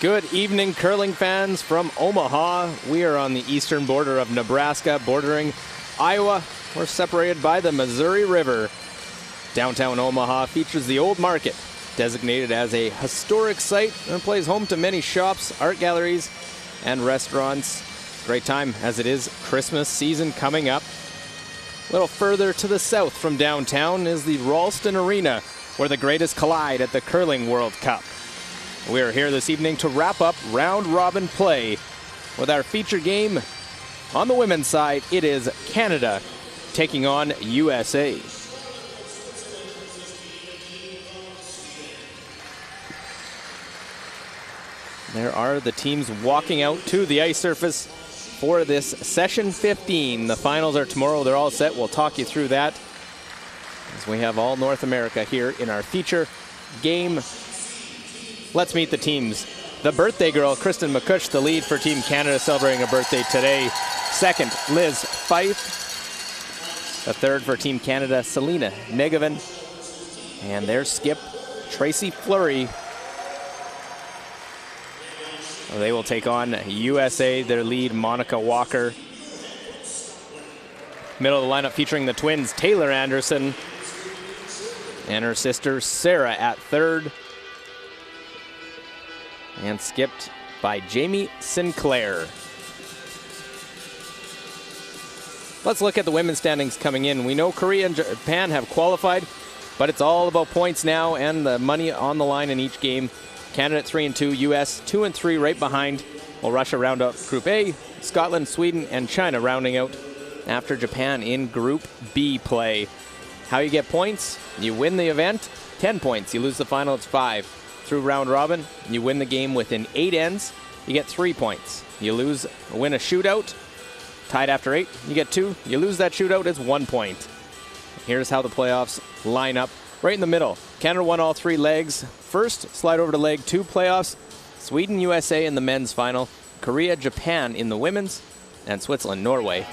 Good evening, curling fans from Omaha. We are on the eastern border of Nebraska, bordering Iowa. We're separated by the Missouri River. Downtown Omaha features the Old Market, designated as a historic site, and plays home to many shops, art galleries, and restaurants. Great time as it is Christmas season coming up. A little further to the south from downtown is the Ralston Arena, where the greatest collide at the Curling World Cup. We are here this evening to wrap up round-robin play with our feature game. On the women's side, it is Canada taking on USA. There are the teams walking out to the ice surface for this session 15. The finals are tomorrow. They're all set. We'll talk you through that as we have all North America here in our feature game. Let's meet the teams. The birthday girl, Kristen McCush, the lead for Team Canada, celebrating a birthday today. Second, Liz Fife. The third for Team Canada, Selena Negovin. And their skip, Tracy Fleury. They will take on USA, their lead, Monica Walker. Middle of the lineup featuring the twins, Taylor Anderson and her sister, Sarah, at third. And skipped by Jamie Sinclair. Let's look at the women's standings coming in. We know Korea and Japan have qualified, but it's all about points now and the money on the line in each game. Canada at 3-2, US 2-3 right behind. Will Russia round out Group A, Scotland, Sweden, and China rounding out after Japan in Group B play. How you get points? You win the event, 10 points. You lose the final, it's 5. Through round robin, you win the game within 8 ends, you get 3 points. You win a shootout, tied after 8, you get 2. You lose that shootout, it's 1 point. Here's how the playoffs line up. Right in the middle, Canada won all 3 legs. First, slide over to leg 2 playoffs. Sweden, USA in the men's final. Korea, Japan in the women's. And Switzerland, Norway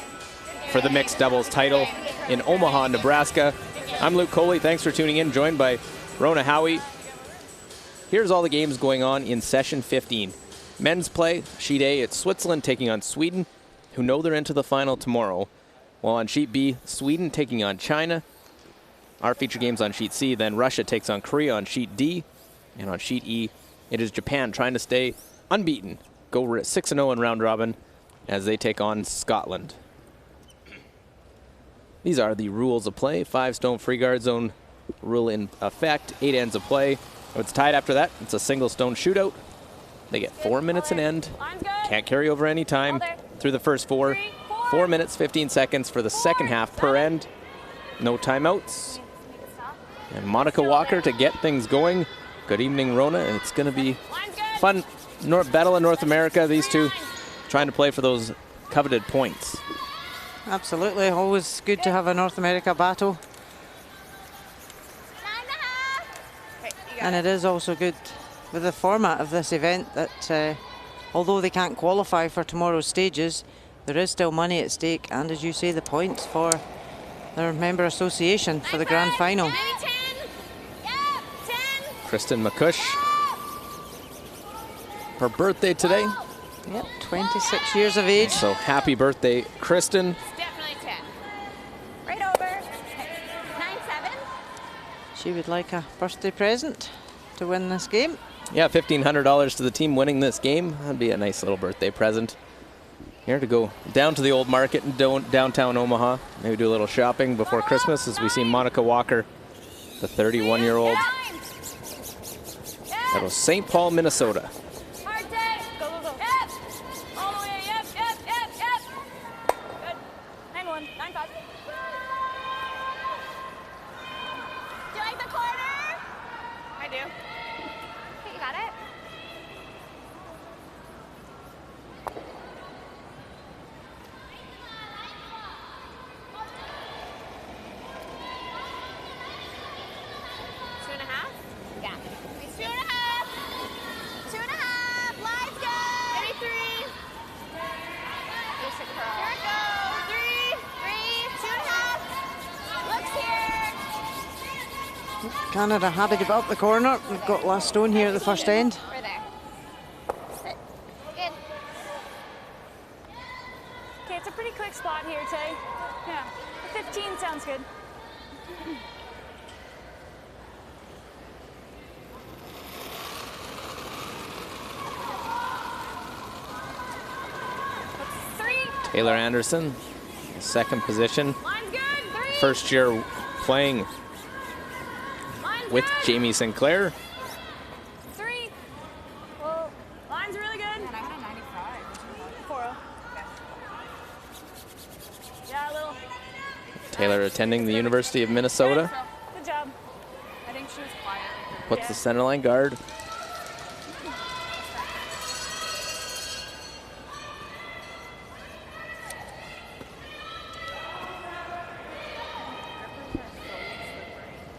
for the mixed doubles title in Omaha, Nebraska. I'm Luke Coley, thanks for tuning in, joined by Rona Howie. Here's all the games going on in session 15. Men's play, sheet A, it's Switzerland taking on Sweden, who know they're into the final tomorrow. While on sheet B, Sweden taking on China. Our feature games on sheet C, then Russia takes on Korea on sheet D. And on sheet E, it is Japan trying to stay unbeaten, go 6-0 in round robin as they take on Scotland. These are the rules of play. 5-stone free guard zone rule in effect, 8 ends of play. If it's tied after that, it's a single stone shootout. They get 4 minutes an end. Can't carry over any time through the first 4. 4 minutes, 15 seconds for the second half per end. No timeouts. And Monica Walker to get things going. Good evening, Rona. It's going to be fun battle in North America. These two trying to play for those coveted points. Absolutely. Always good to have a North America battle. And it is also good with the format of this event that although they can't qualify for tomorrow's stages, there is still money at stake, and as you say, the points for their member association for the grand final. Kristen McCush, her birthday today. Yep, 26 years of age. So happy birthday, Kristen. Definitely 10. Right over. 9-7. She would like a birthday present to win this game. Yeah, $1,500 to the team winning this game. That'd be a nice little birthday present. Here to go down to the Old Market in downtown Omaha. Maybe do a little shopping before Christmas as we see Monica Walker, the 31-year-old, out of St. Paul, Minnesota. Hard day. Go, go, go. Yep. All the way. Yep, yep, yep, yep. Good. 9-1, 9-5. Do you like the corner? I do. Okay, you got it. Canada had to give up the corner. We've got last stone here at the first end. We're there. Sounds good. Taylor Anderson, second position. Line's good. 3. First year playing Line's with good. Jamie Sinclair. 3. Well, line's really good. Man, I got a 95. 4-0. Yeah, a little. Taylor attending the University of Minnesota. Good job. I think she was quiet. Puts the center line guard.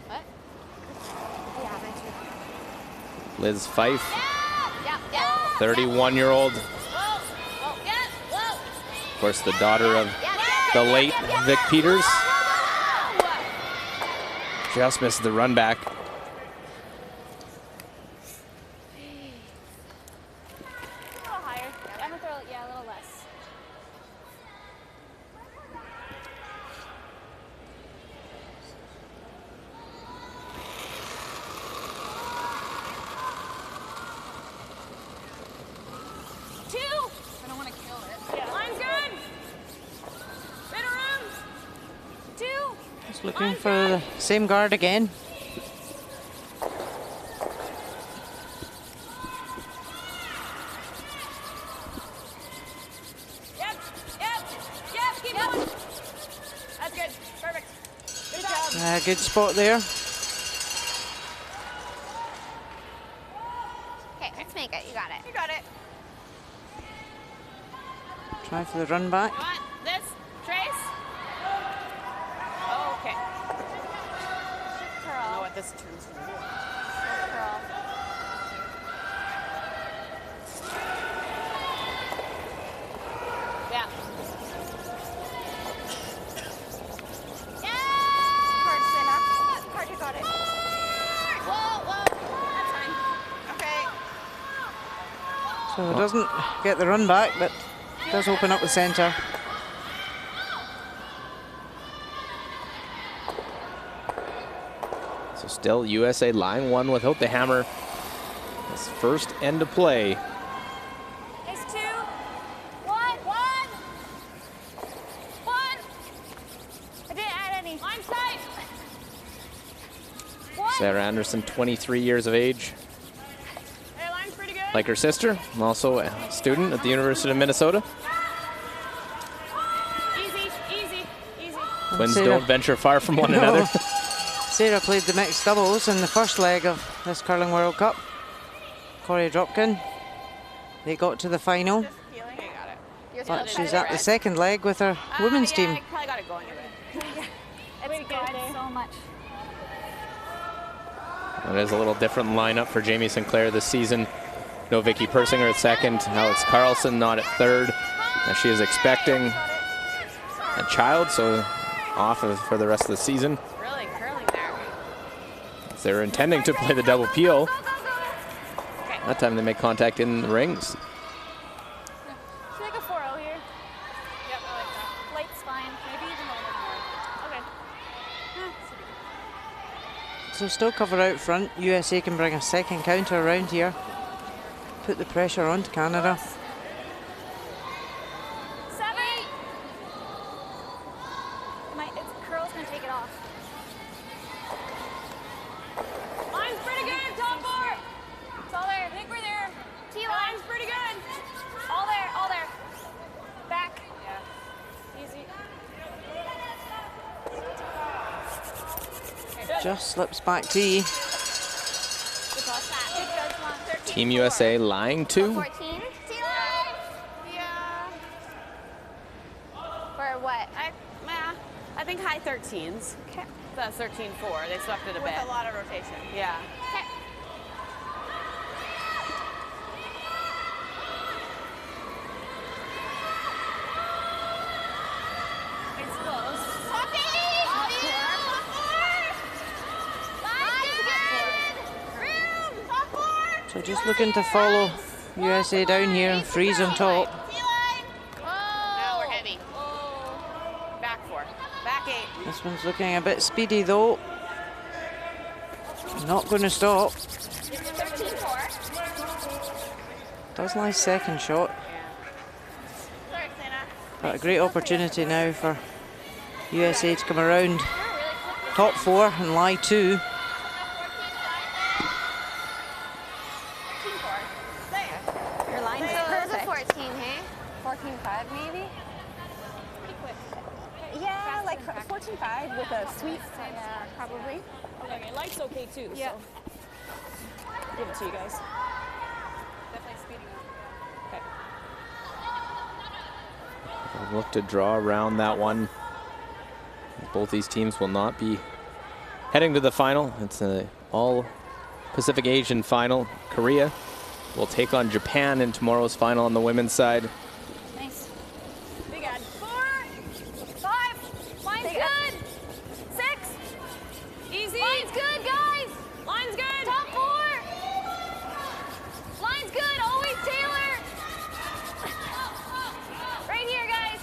What? Yeah, my two. Liz Fife, Yeah. 31-year-old. Whoa. Whoa. Yeah. Whoa. Of course, the daughter of the late Vic Peters. Just missed the run back. A little higher. I'm gonna throw, a little less. Two. I don't want to kill it. Yeah. Line's good. Bit of room. 2. Just looking for the same guard again. Yep. Keep going. That's good. Perfect. Good job. Good spot there. Okay, let's make it. You got it. You got it. Try for the run back. You want this, Trace? Okay. I don't know what this turn's going to do. Curl. Yeah. Card, Sina. Card, you got it. Whoa. That's fine. Okay. So it doesn't get the run back, but does open up the center. So still USA line 1 without the hammer. This first end of play. It's 2. 1. I didn't add any. Line tight. 1. Sarah Anderson, 23 years of age. Hey, line's pretty good. Like her sister, also a student at the University of Minnesota. Easy. Twins Sarah. don't venture far from one another. Sarah played the mixed doubles in the first leg of this Curling World Cup. Corey Dropkin. They got to the final, Okay, got it. but she's at the second leg with her women's team. I probably got it going a bit. It's good so much. It is a little different lineup for Jamie Sinclair this season. No Vicky Persinger at second, Alex Carlson not at third. As she is expecting a child, so off for the rest of the season. Really curling there. They're intending to play the double peel. That time they make contact in the rings. Should I go 4-0 here? Yep, I like that. Light's fine. Maybe even a little more. Okay. So still cover out front. USA can bring a second counter around here. Put the pressure on to Canada. 7. Curl's gonna take it off. Line's pretty good, top 4. It's all there. I think we're there. T-line's pretty good. All there. Back. Yeah. Easy. Just slips back T. Team USA lying 2. 14? T-line? Yeah. Or what? I think high 13s. Okay. That's 13-4. They swept it a bit. With a lot of rotation. Yeah. Okay. It's close. So just looking to follow USA down here and freeze on top. Now we're heavy. Back 4. Back 8. This This one's looking a bit speedy though. Not going to stop. 13-4. Does nice second shot. But a great opportunity now for USA to come around top 4 and lie 2. Your line is perfect. 14, hey? 14-5 maybe? Pretty quick. Yeah, like 14-5 with a sweet, probably. Okay, light's okay too, so give it to you guys. Definitely speeding up. Okay. They'll look to draw around that one. Both these teams will not be heading to the final. It's an all-Pacific Asian final. Korea will take on Japan in tomorrow's final on the women's side. Nice. Big ad. 4, 5. Line's good. 6. Easy. Line's good, guys. Line's good. Top 4. Line's good. Always Taylor. Right here, guys.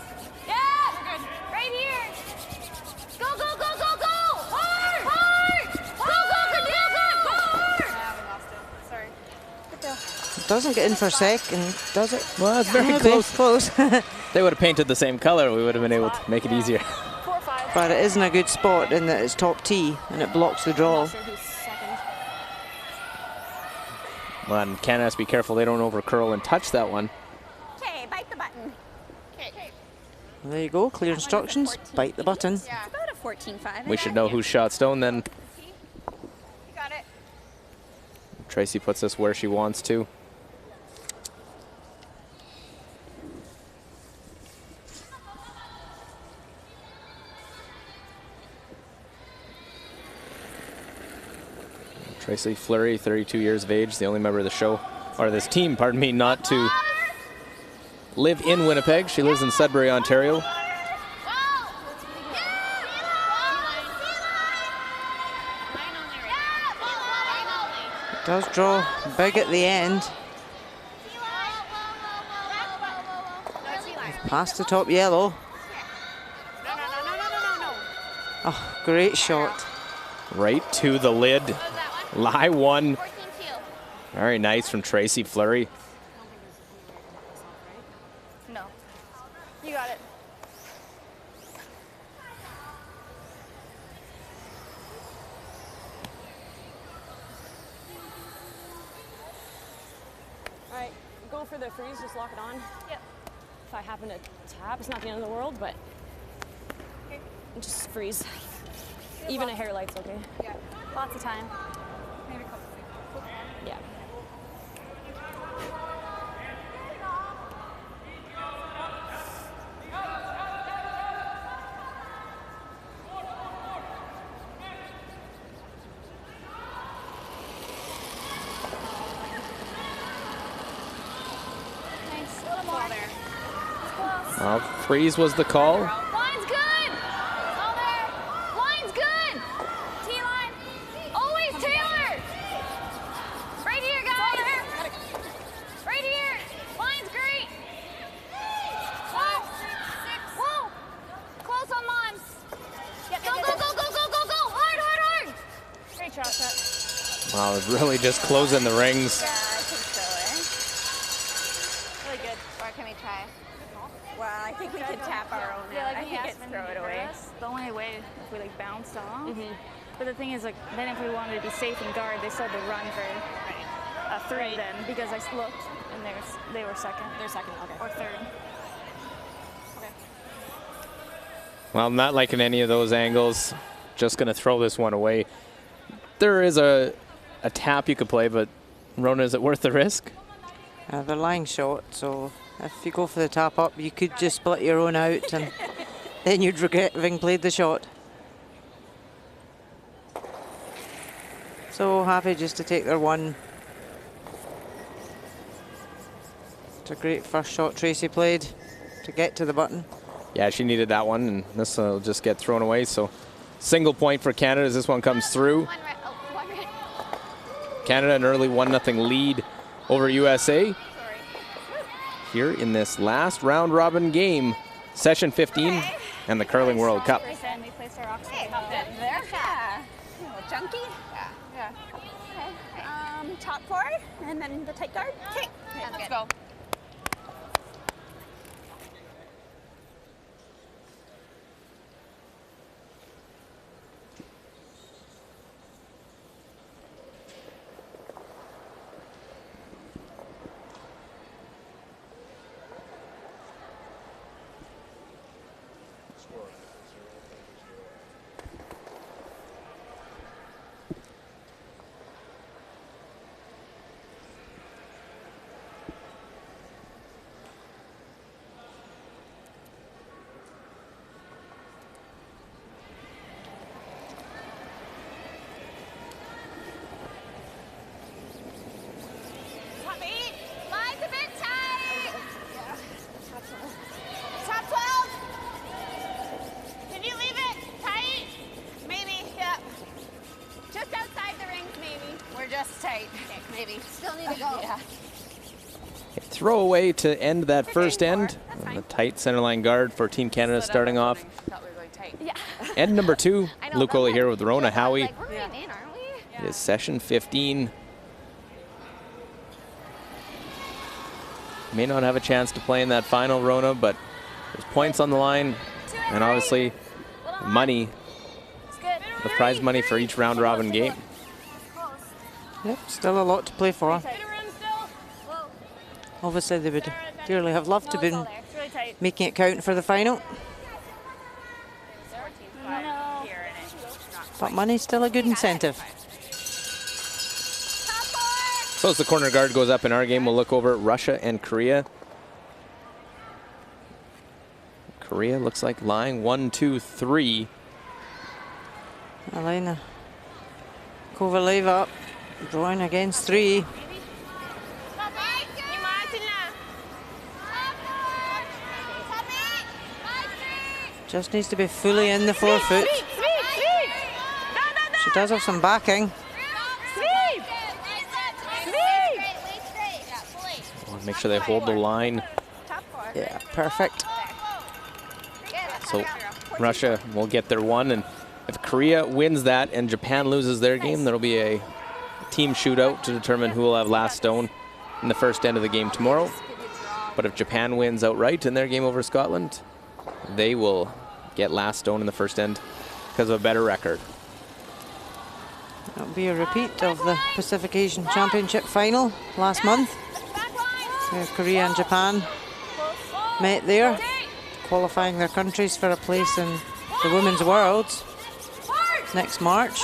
Yeah. We're good. Right here. Go, go, go, go, go. Hard. Hard. Go, go, Cordelia. Go hard. Yeah, we lost it. Sorry. It doesn't get in for second, does it? Well, it's very Maybe. close. They would have painted the same color. We would have been able to make it easier. 4, 5. But it isn't a good spot in that it's top tee and it blocks the draw. Not sure who's second. Well, and Canada has to be careful they don't over curl and touch that one. Okay, bite the button. Okay. There you go, clear instructions, bite the button. Yeah. About a 14-5. We should know who's shot stone then. You got it. Tracy puts us where she wants to. Tracy Fleury, 32 years of age, the only member of the show, or this team, pardon me, not to live in Winnipeg. She lives in Sudbury, Ontario. It does draw big at the end. Past the top yellow. Oh, great shot. Right to the lid. Lie 1. 14-2. Very nice from Tracy Fleury. No. You got it. All right, go for the freeze, just lock it on. Yep. If I happen to tap, it's not the end of the world, but just freeze. Even a hair light's okay. Yeah. Lots of time. Maybe a couple. Yeah. Nice. A little more. There. It's close. Freeze was the call. Line's good. All there. Line's good. T-line. Always Taylor. Right here, guys. Right here. Line's great. 5, 6. Whoa. Close on Mons. Go, go, go, go, go, go, go. Hard, hard, hard. Great shot, set. Wow, really just closing the rings. Yeah, I think so, Really good. Or can we try? Well, I think we could tap our own out. I think it's throw it away. The only way if we like bounced off. But the thing is, like, then if we wanted to be safe and guard, they still had to run for a 3 then, because I looked and they were second. They're second, okay. Or third. Well, not liking any of those angles. Just going to throw this one away. There is a tap you could play, but Rona, is it worth the risk? They're lying short, so if you go for the tap up, you could just split your own out and then you'd regret having played the shot. So happy just to take their one. It's a great first shot Tracy played to get to the button. Yeah, she needed that one, and this will just get thrown away. So single point for Canada as this one comes through. One red. Canada an early 1-0 lead over USA. Here in this last round robin game, session 15 and the Curling World Cup. We placed our rocks. Hey, there. Yeah. A little chunky. Yeah. Okay. Top 4, and then the tight guard. Okay. Let's go. Top 8. Line's a bit tight. Yeah. Top 12. Can you leave it tight? Maybe, yeah. Just outside the rings, maybe. We're just tight. Okay, maybe. Still need to go. Yeah. Throwaway to end that first end. The tight centerline guard for Team Canada starting off. Thought we were going tight. Yeah. End number 2. I know, Luke Oley here with Rona Howie. Like, we're going in, aren't we? It is session 15. May not have a chance to play in that final, Rona, but there's points on the line, and obviously money, the prize money for each round robin game. Yep, still a lot to play for. Obviously, they would dearly have loved to have been making it count for the final. But money's still a good incentive. So as the corner guard goes up in our game, we'll look over at Russia and Korea. Korea looks like lying 1, 2, 3. Elena Kovaleva up, drawing against 3. Just needs to be fully in the forefoot. She does have some backing. Make sure they hold the line. Yeah, perfect. So Russia will get their 1, and if Korea wins that and Japan loses their game, there'll be a team shootout to determine who will have last stone in the first end of the game tomorrow. But if Japan wins outright in their game over Scotland, they will get last stone in the first end because of a better record. That'll be a repeat of the Pacific Asian Championship final last month. Where Korea and Japan met there, qualifying their countries for a place in the Women's Worlds next March.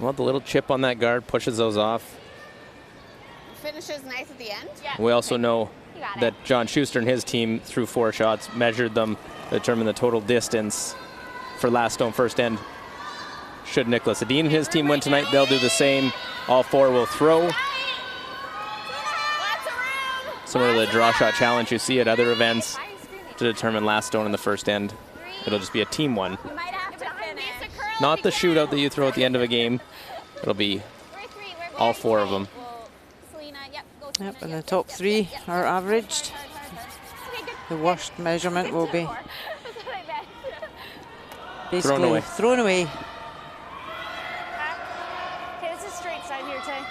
Well, the little chip on that guard pushes those off. Finishes nice at the end. We also know that John Schuster and his team threw 4 shots, measured them, determined the total distance for last stone first end. Should Nicholas Edin and his team win tonight, they'll do the same. All 4 will throw. Similar to the draw shot challenge you see at other events to determine last stone in the first end. It'll just be a team one. Not the shootout that you throw at the end of a game. It'll be all 4 of them. Yep, and the top 3 are averaged. The worst measurement will be basically thrown away. Okay, this is straight side here, Tay.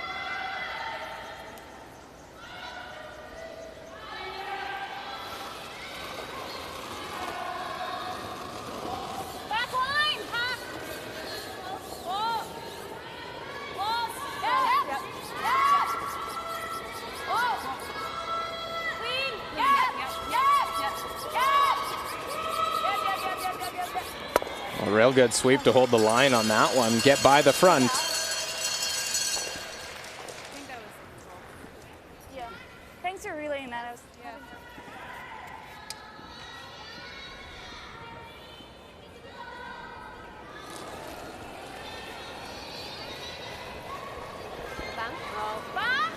Back line, huh? Close. Close. Yep. Oh. Clean. A real good sweep to hold the line on that one. Get by the front. Yeah. Thanks for relaying that. I was,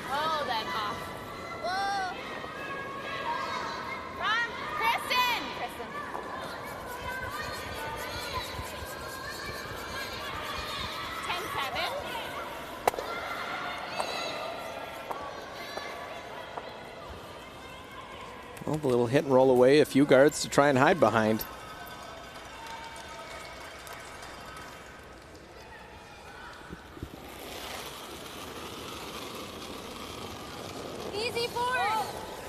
Oh, then off. Whoa. Run, Kristen. 10-7. Well, a little hit and roll away, a few guards to try and hide behind. Easy forward.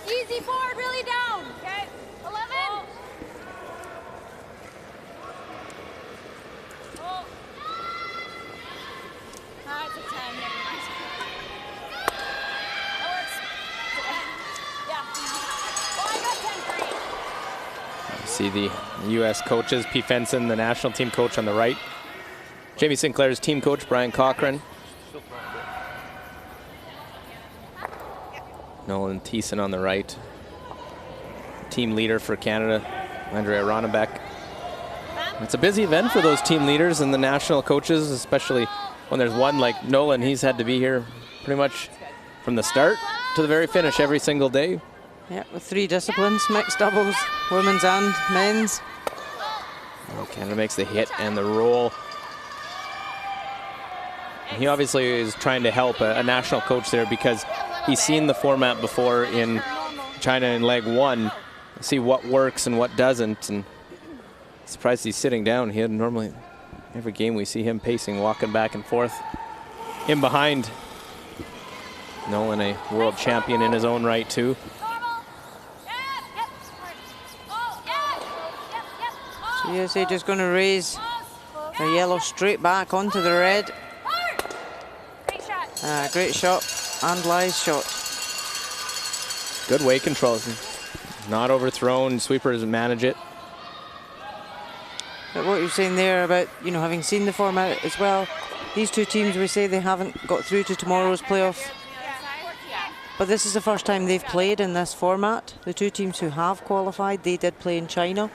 Easy forward, really down. Okay. 11. Oh. It's a 10. Never mind. That works. Yeah. Well, I got 10-3. See the U.S. coaches, Pete Fenson, the national team coach on the right. Jamie Sinclair's team coach, Brian Cochran. Nolan Thiessen on the right. Team leader for Canada, Andrea Ronnebeck. It's a busy event for those team leaders and the national coaches, especially when there's one like Nolan. He's had to be here pretty much from the start to the very finish every single day. Yeah, with 3 disciplines, mixed doubles, women's and men's. Well, Canada makes the hit and the roll. And he obviously is trying to help a national coach there because he's seen the format before in China in leg 1, see what works and what doesn't. And surprised he's sitting down. He had normally every game we see him pacing, walking back and forth. Him behind Nolan, a world champion in his own right too. So USA just going to raise the yellow straight back onto the red. Great shot and Lai's shot. Good weight control. Not overthrown. Sweepers manage it. But what you're saying there about, you know, having seen the format as well, these two teams, we say they haven't got through to tomorrow's playoff. But this is the first time they've played in this format. The two teams who have qualified, they did play in China.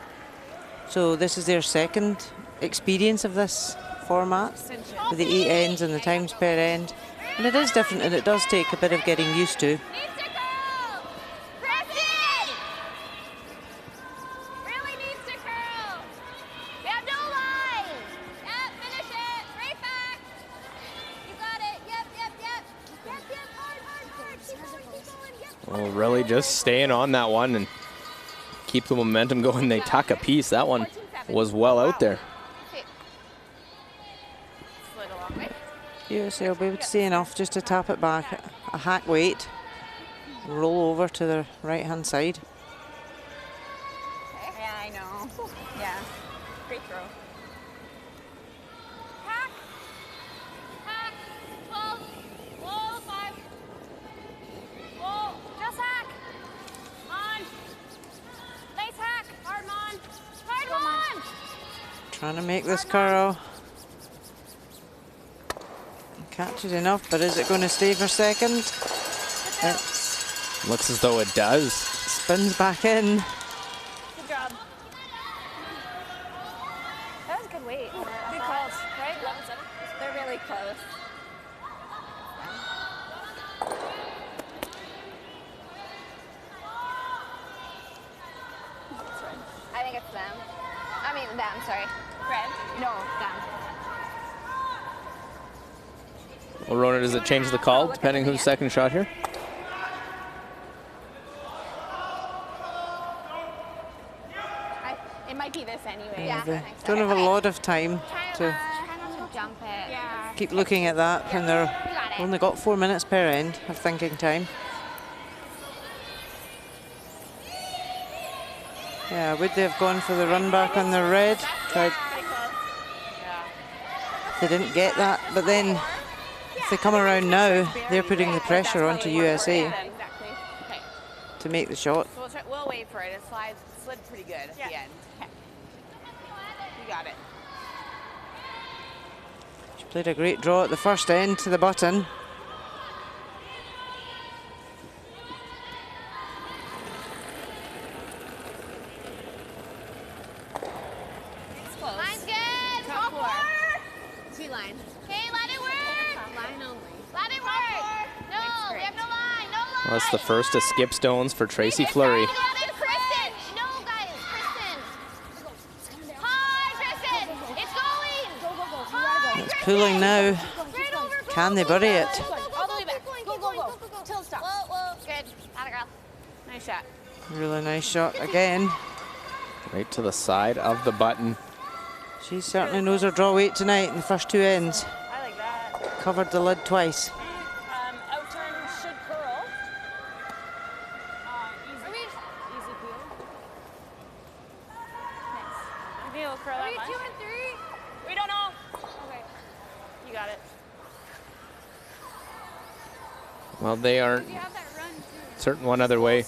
So this is their second experience of this format with the 8 ends and the times per end. And it is different and it does take a bit of getting used to. Well, really just staying on that one and keep the momentum going. They tuck a piece. That one was well out there. USA will be able to see enough just to tap it back. A hack weight. Roll over to the right hand side. Yeah, I know. Yeah. Great throw. Hack. Hack. 12. Whoa, 5. Whoa. Just hack. On. Nice hack. Hard on. Hard on. Trying to make this curl. Catches enough, but is it going to stay for second? It looks as though it does. Spins back in. Good job. That was good weight. Good calls, right? 11-7. They're really close. I think it's them. I mean, them, sorry. Red? No, them. Well, Rona, does it change the call depending who's second shot here? It might be this anyway. Yeah, they don't have a lot of time to jump it. Yeah. keep looking at that when they're only got 4 minutes per end of thinking time. Yeah, would they have gone for the run back on the red? Tried. They didn't get that, but then if they come around now, they're putting the pressure onto USA to make the shot. So we'll wait for it. It slid pretty good at the end. You got it. She played a great draw at the first end to the button. Line's good. Top 4. T-line. Okay, let it work. Line only. Let it work. No, we have no line. No line. Well, that's the first to skip stones for Tracy Fleury. Kristen. No, guys. Kristen. Hi, Kristen. It's going. Hi, It's pulling now. Straight over. Can they bury it? All the way back. Go, go, go. Till it stops. Whoa, whoa. Good. Atta girl. Nice shot. Really nice shot again. Right to the side of the button. She certainly knows her draw weight tonight in the first 2 ends. I like that. Covered the lid twice. Out turn should curl. Easy peel. Nice. Maybe it'll curl Are that we much. 2 and 3? We don't know. Okay. You got it. Well, they aren't You have that run too. certain one other way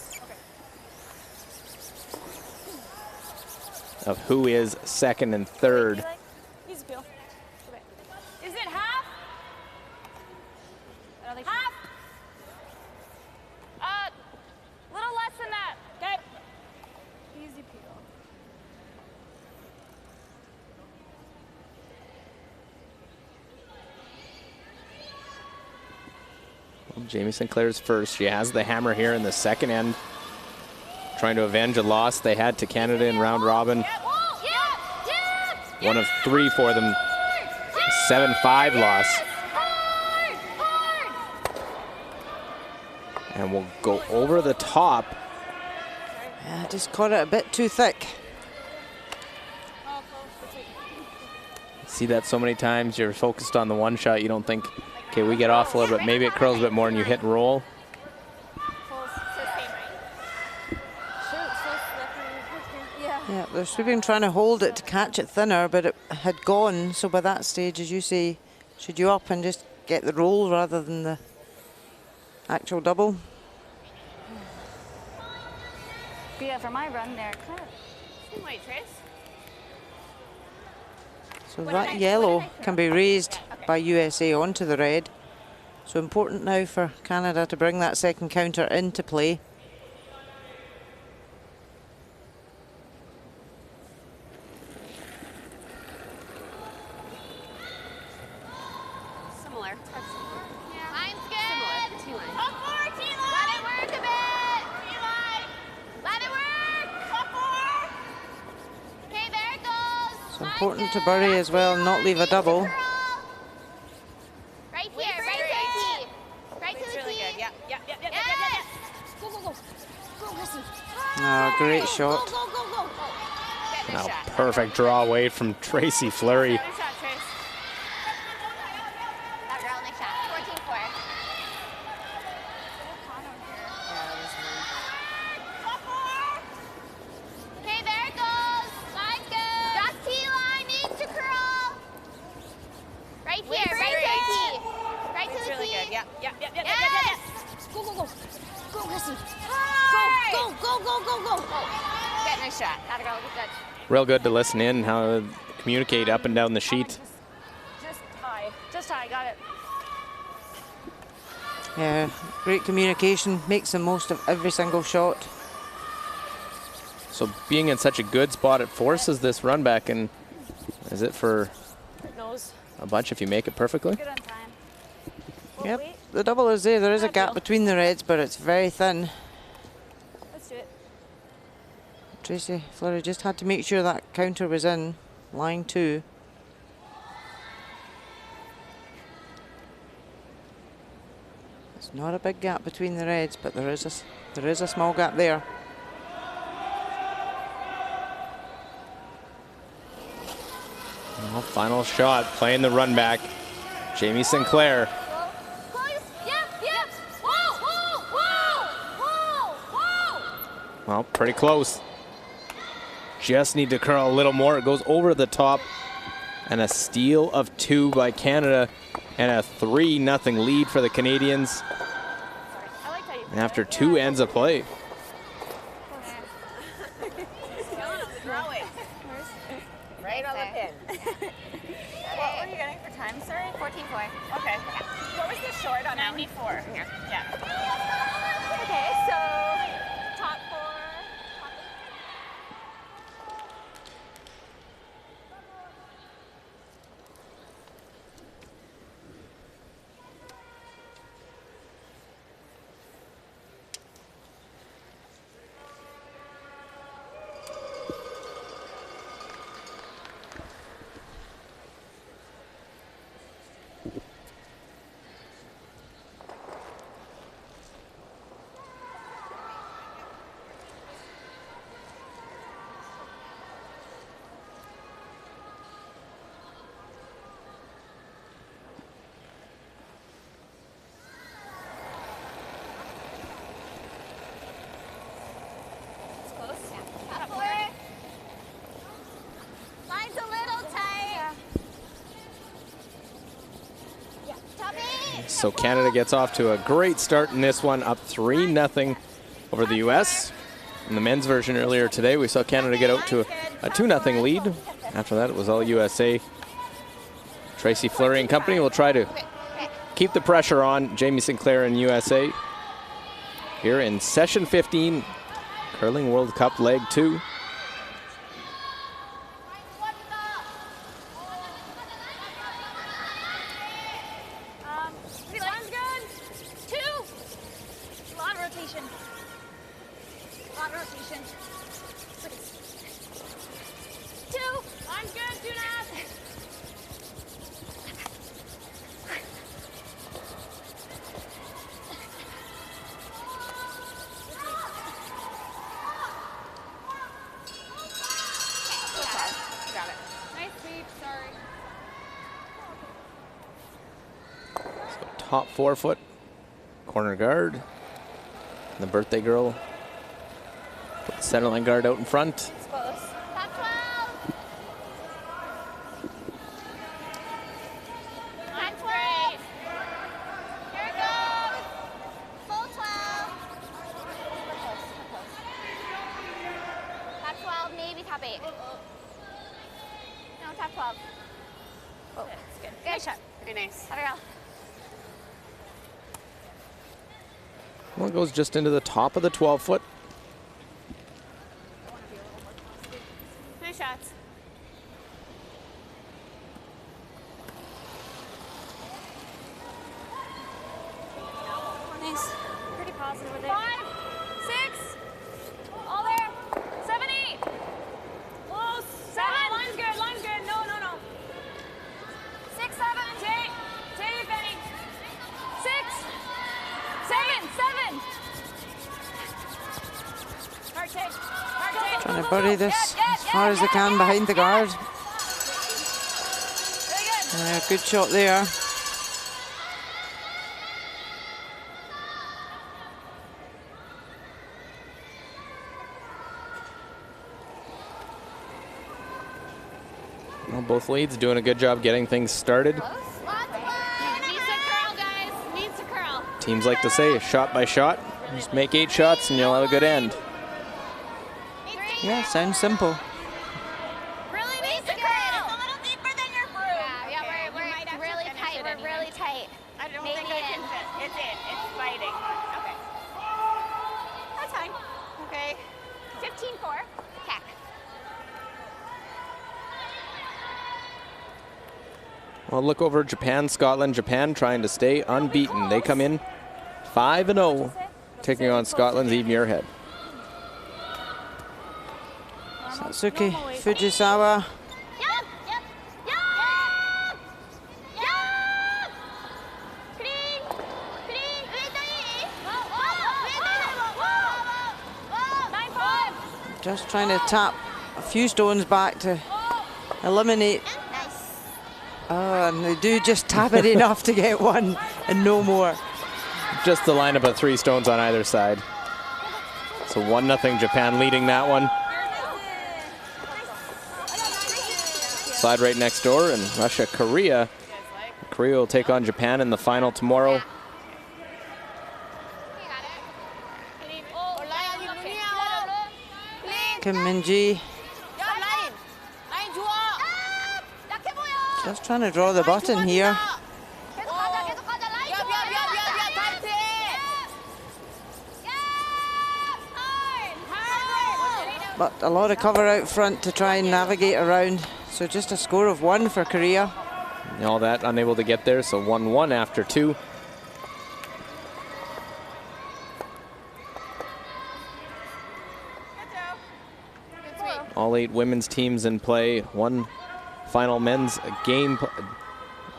of who is second and third. Easy peel. Okay. Is it half? I don't think Half? Little less than that. Okay. Easy peel. Well, Jamie Sinclair's first. She has the hammer here in the second end, trying to avenge a loss they had to Canada in round robin. One of 3 for them. 7-5 loss. And we'll go over the top. Yeah, just caught it a bit too thick. See that so many times. You're focused on the one shot. You don't think, okay, we get off a little bit. Maybe it curls a bit more and you hit and roll. Yeah, they're sweeping trying to hold it to catch it thinner, but it had gone. So by that stage, as you say, should you up and just get the roll rather than the actual double? But yeah, for my run there, kind of. Same weight, Trace. So that yellow can be raised by USA onto the red. So important now for Canada to bring that second counter into play. Similar. Yeah. Line's good. Similar. T-line. Up 4, T-line. Let it work a bit. T-line. Let it work. Up 4. Okay, there it goes. It's important to bury as well, not leave a double. Right here, right to the tee. Right to It's the really tee. good. Yep. Yes. Go, go, go. Go, Chrissy. Ah, great shot. Go, go, go, go. Get this Now, shot. perfect draw away from Tracy Fleury. Good shot, Trace. That girl, nice shot. 14-4. Okay, there it goes. Line's good. That T-line needs to curl. Right here, right to the tee. Right to It's the really tee. good. Yep. Yes. Go, go, go. Go, Chrissy. Hard. Go, go, go, go, go, go. Get nice shot. That girl, good. Real good to listen in, how to communicate up and down the sheet. Just high. Just high, got it. Yeah, great communication, makes the most of every single shot. So being in such a good spot, it forces this run back, and is it for Nose. a bunch if you make it perfectly? Good on time. Yep, Wait, the double is there. There is a That's gap all. between the reds, but it's very thin. let's do it. Tracy Fleury just had to make sure that counter was in line 2. It's not a big gap between the reds, but there is a small gap there. Well, final shot, playing the run back. Jamie Sinclair. Close. Yep. Whoa. Well, pretty close. Just need to curl a little more. It goes over the top. And a steal of 2 by Canada. And a 3-0 lead for the Canadians. I liked how you And after 2 ends of play. Right on the pin. What were you getting for time, sorry? 14-4. Okay. What was the short on 94? Here. Yeah. Okay, so top 4. So Canada gets off to a great start in this one, up 3-0 over the U.S. In the men's version earlier today, we saw Canada get out to a 2-0 lead. After that, it was all USA. Tracy Fleury and company will try to keep the pressure on Jamie Sinclair and USA here in session 15, Curling World Cup Leg 2. Line's good. 2. A lot of rotation. A lot of rotation. 2. Line's good. 2.5. Got it. Nice sweep. Sorry. Top 4 foot, corner guard. And the birthday girl, put the center line guard out in front. It's close. Top 12. That's great. Here it goes. Full 12. We're close. Top 12, maybe top 8. No, top 12. Oh, it's good. Good shot. Very nice. Have a go. Well, it goes just into the top of the 12 foot. Nice shots. Nice. Pretty positive with it. 5, 6. All there. 7, 8. Close. 7. Line's good. Line's good. No. 6, 7. Take. Take, Benny. 6. 7. 7. Hard take. Hard take. Trying to bury this as far as they can behind the guard. Really good. Good shot there. Well, both leads doing a good job getting things started. Lots of play. Needs to curl, guys. Needs to curl. Teams like to say, shot by shot, just make 8 shots and you'll have a good end. Yeah, sounds simple. Really needs to curl. It's a little deeper than your broom. Yeah, we're really tight. We're really tight. I don't Maybe think I can in. fit. It's in. It's fighting. Okay. That's fine. Okay. 15-4. Heck. Well, look over Japan, Scotland. Japan trying to stay unbeaten. They come in 5-0, taking on Scotland's Eve Muirhead. Satsuki Fujisawa. Yup. Clean. Whoa. 9-5. Just trying to tap a few stones back to eliminate. Nice. Oh, and they do just tap it enough to get one and no more. Just the lineup of 3 stones on either side. So 1-0 Japan leading that one. Slide right next door, and Russia, Korea. Korea will take on Japan in the final tomorrow. Kim Min-ji just trying to draw the button here. But a lot of cover out front to try and navigate around. So just a score of 1 for Korea. All that unable to get there, so 1-1 after 2. All 8 women's teams in play. One final men's game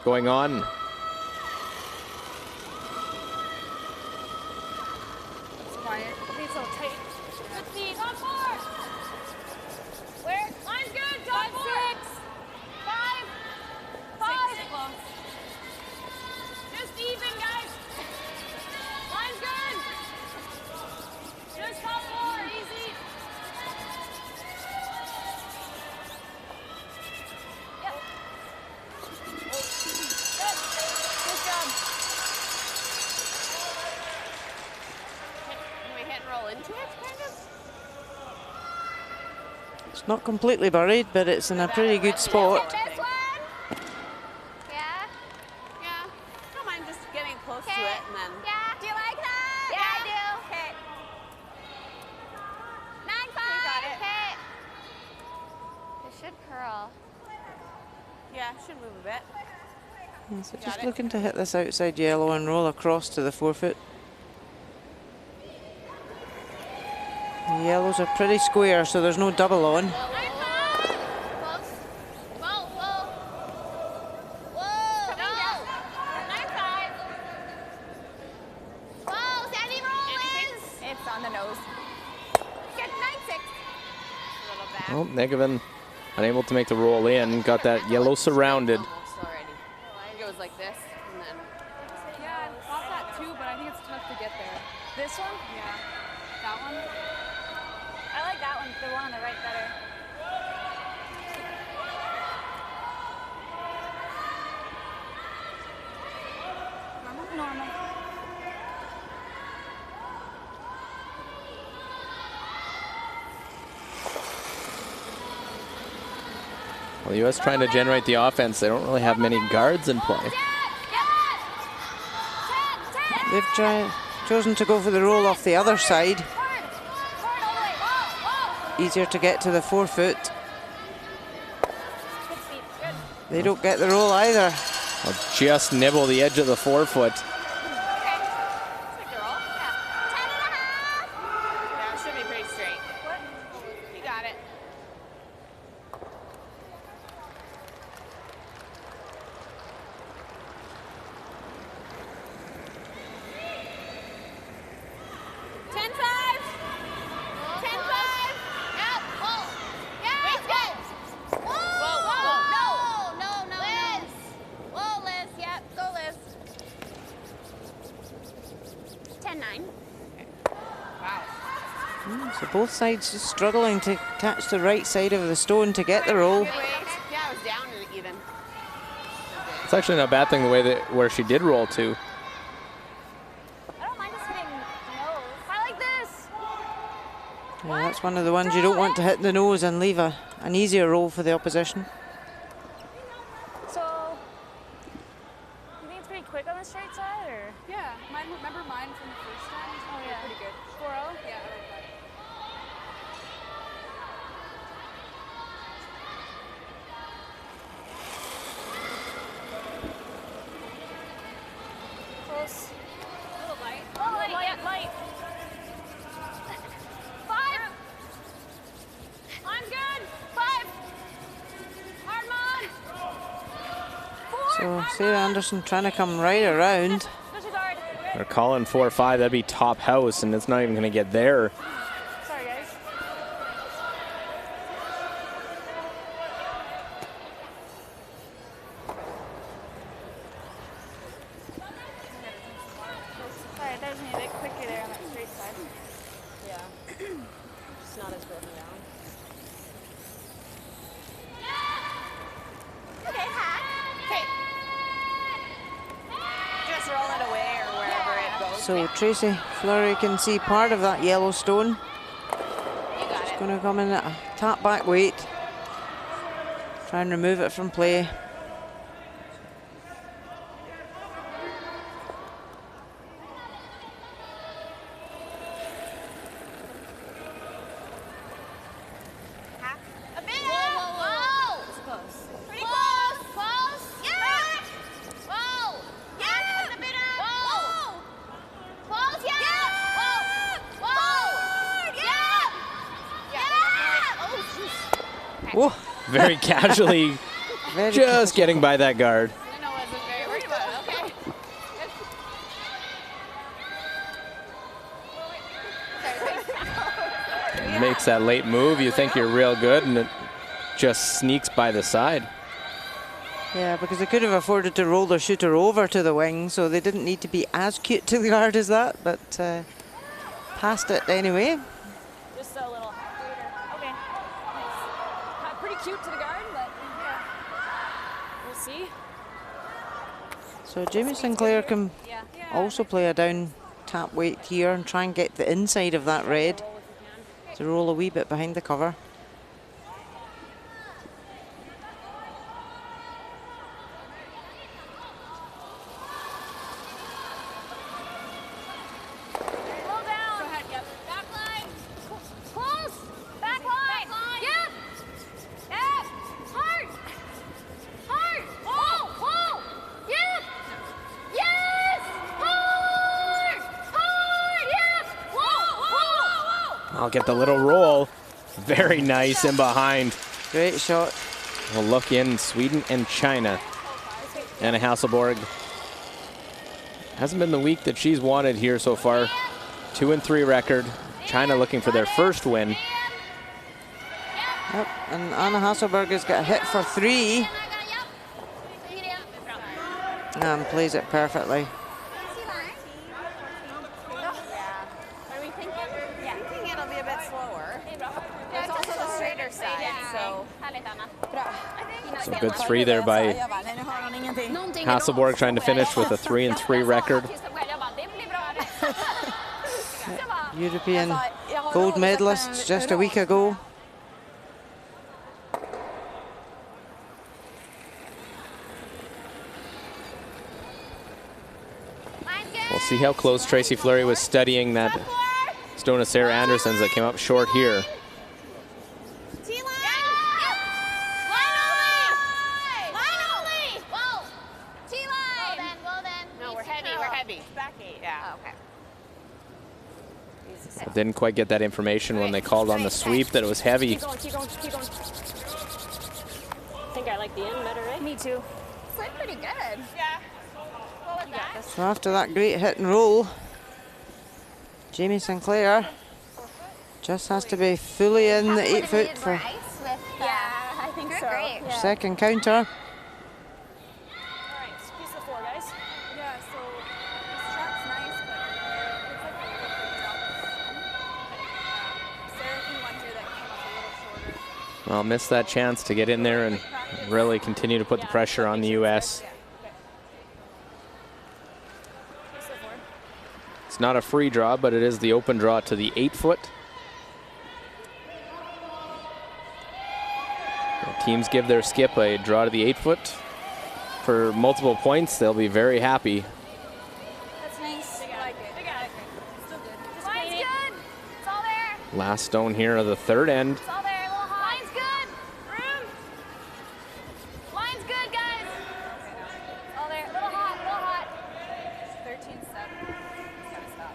going on. It's quiet. It's so tight. Good speed. Top 4. Where? Line's good. Top 4. 5. 5. Just even, guys. Line's good. Just top 4. Easy. Yep. Good. It's not completely buried, but it's in a pretty good spot. This one. Yeah. Yeah. Don't mind just getting close to Okay. it and then. Yeah. Do you like that? Yeah, I do. Okay. 9-5. got it. Okay. It should curl. Yeah, should move a bit. Yeah, so Got just it. looking to hit this outside yellow and roll across to the forefoot. The yellows are pretty square, so there's no double on. Close. Whoa, whoa. Whoa, no. 9-5. Whoa, Sandy roll is. It's on the nose. Get 9-6. A little back. Well, Negavan unable to make the roll in. Got that yellow surrounded. Almost already. I think it was like this and then. Yeah, I thought that too, but I think it's tough to get there. This one? Yeah. That one? I like that one, the one on the right better. Normal. Well, the U.S. trying to generate the offense. They don't really have many guards in play. They've chosen to go for the roll off the other side. Easier to get to the forefoot. Good speed. Good. They don't get the roll either. Well, just nibble the edge of the forefoot. Take the roll. Yeah, it should be pretty straight. What? You got it. So both sides just struggling to catch the right side of the stone to get the roll. Good weight. Yeah, it was down and even. It's actually not a bad thing the way that where she did roll to. I don't mind just hitting nose. I like this. Yeah, that's one of the ones you don't want to hit the nose and leave an easier roll for the opposition. So, you think it's pretty quick on the straight side, or? Yeah. Remember mine from the first time? Oh, yeah. Pretty good. 4-0? Yeah, I like that. Close. A little light. Oh, light, light. 5. I'm good. 5. Hard on. 4. So Sarah Anderson trying to come right around. Push a guard. They're calling 4-5. That'd be top house, and it's not even going to get there. Sorry, guys. Sorry, I thought it was going to be a bit quicker there on that straight side. Yeah. Just not as broken down. Okay, okay. Just roll it away or wherever it goes. So Tracy Fleury can see part of that yellow stone. You got it. Going to come in at a tap back weight. Try and remove it from play. Half. A bit Whoa, up. whoa, whoa. It's close. Pretty close. Close. Yeah. Whoa. Yeah, a bit up. Whoa. Close, yeah. Yeah. Whoa. Whoa. Yeah. Yeah. Oh, jeez. Whoa, Very casually, very just getting by that guard. I know it wasn't very worried about it. Okay. Makes that late move. You think you're real good, and it just sneaks by the side. Yeah, because they could have afforded to roll their shooter over to the wing, so they didn't need to be as cute to the guard as that, but passed it anyway. Just a little half weighter. Okay. Nice. Not pretty cute to the guard, but yeah. We'll see. So Jamie Sinclair can Yeah. also play a down tap weight here and try and get the inside of that red to roll a wee bit behind the cover. I'll get the little roll. Very nice in behind. Great shot. We'll look in Sweden and China. Anna Hasselborg hasn't been the week that she's wanted here so far. 2-3 record. China looking for their first win. Yep, and Anna Hasselborg has got a hit for 3 and plays it perfectly. It'll be a bit slower. It's also the straighter side, so. So a good 3 there by Hasselborg, trying to finish with a 3-3 record. European gold medalists just a week ago. We'll see how close Tracy Fleury was studying that stone of Sarah Anderson's that came up short here. Didn't quite get that information when they called on the sweep that it was heavy. Keep going. I think I like the end better, right? Me too. Slid pretty good. Yeah. What was that? So after that great hit and roll, Jamie Sinclair just has to be fully in the 8-foot for Yeah, I think so. Great. Yeah. second counter. All right, piece of 4, guys. Yeah, so this shot's nice, but it looks like a little bit drop. Sarah threw one here that came up a little shorter. Well, missed that chance to get in there and really continue to put the pressure on the U.S. Piece of 4. It's not a free draw, but it is the open draw to the 8-foot. Teams give their skip a draw to the 8-foot for multiple points. They'll be very happy. That's nice. I like it. Still good. Line's good. It's all there. Last stone here of the third end. It's all there. A little hot. Line's good. Room. Line's good, guys. It's all there. A little hot. A little hot. 13-7. It's gotta stop.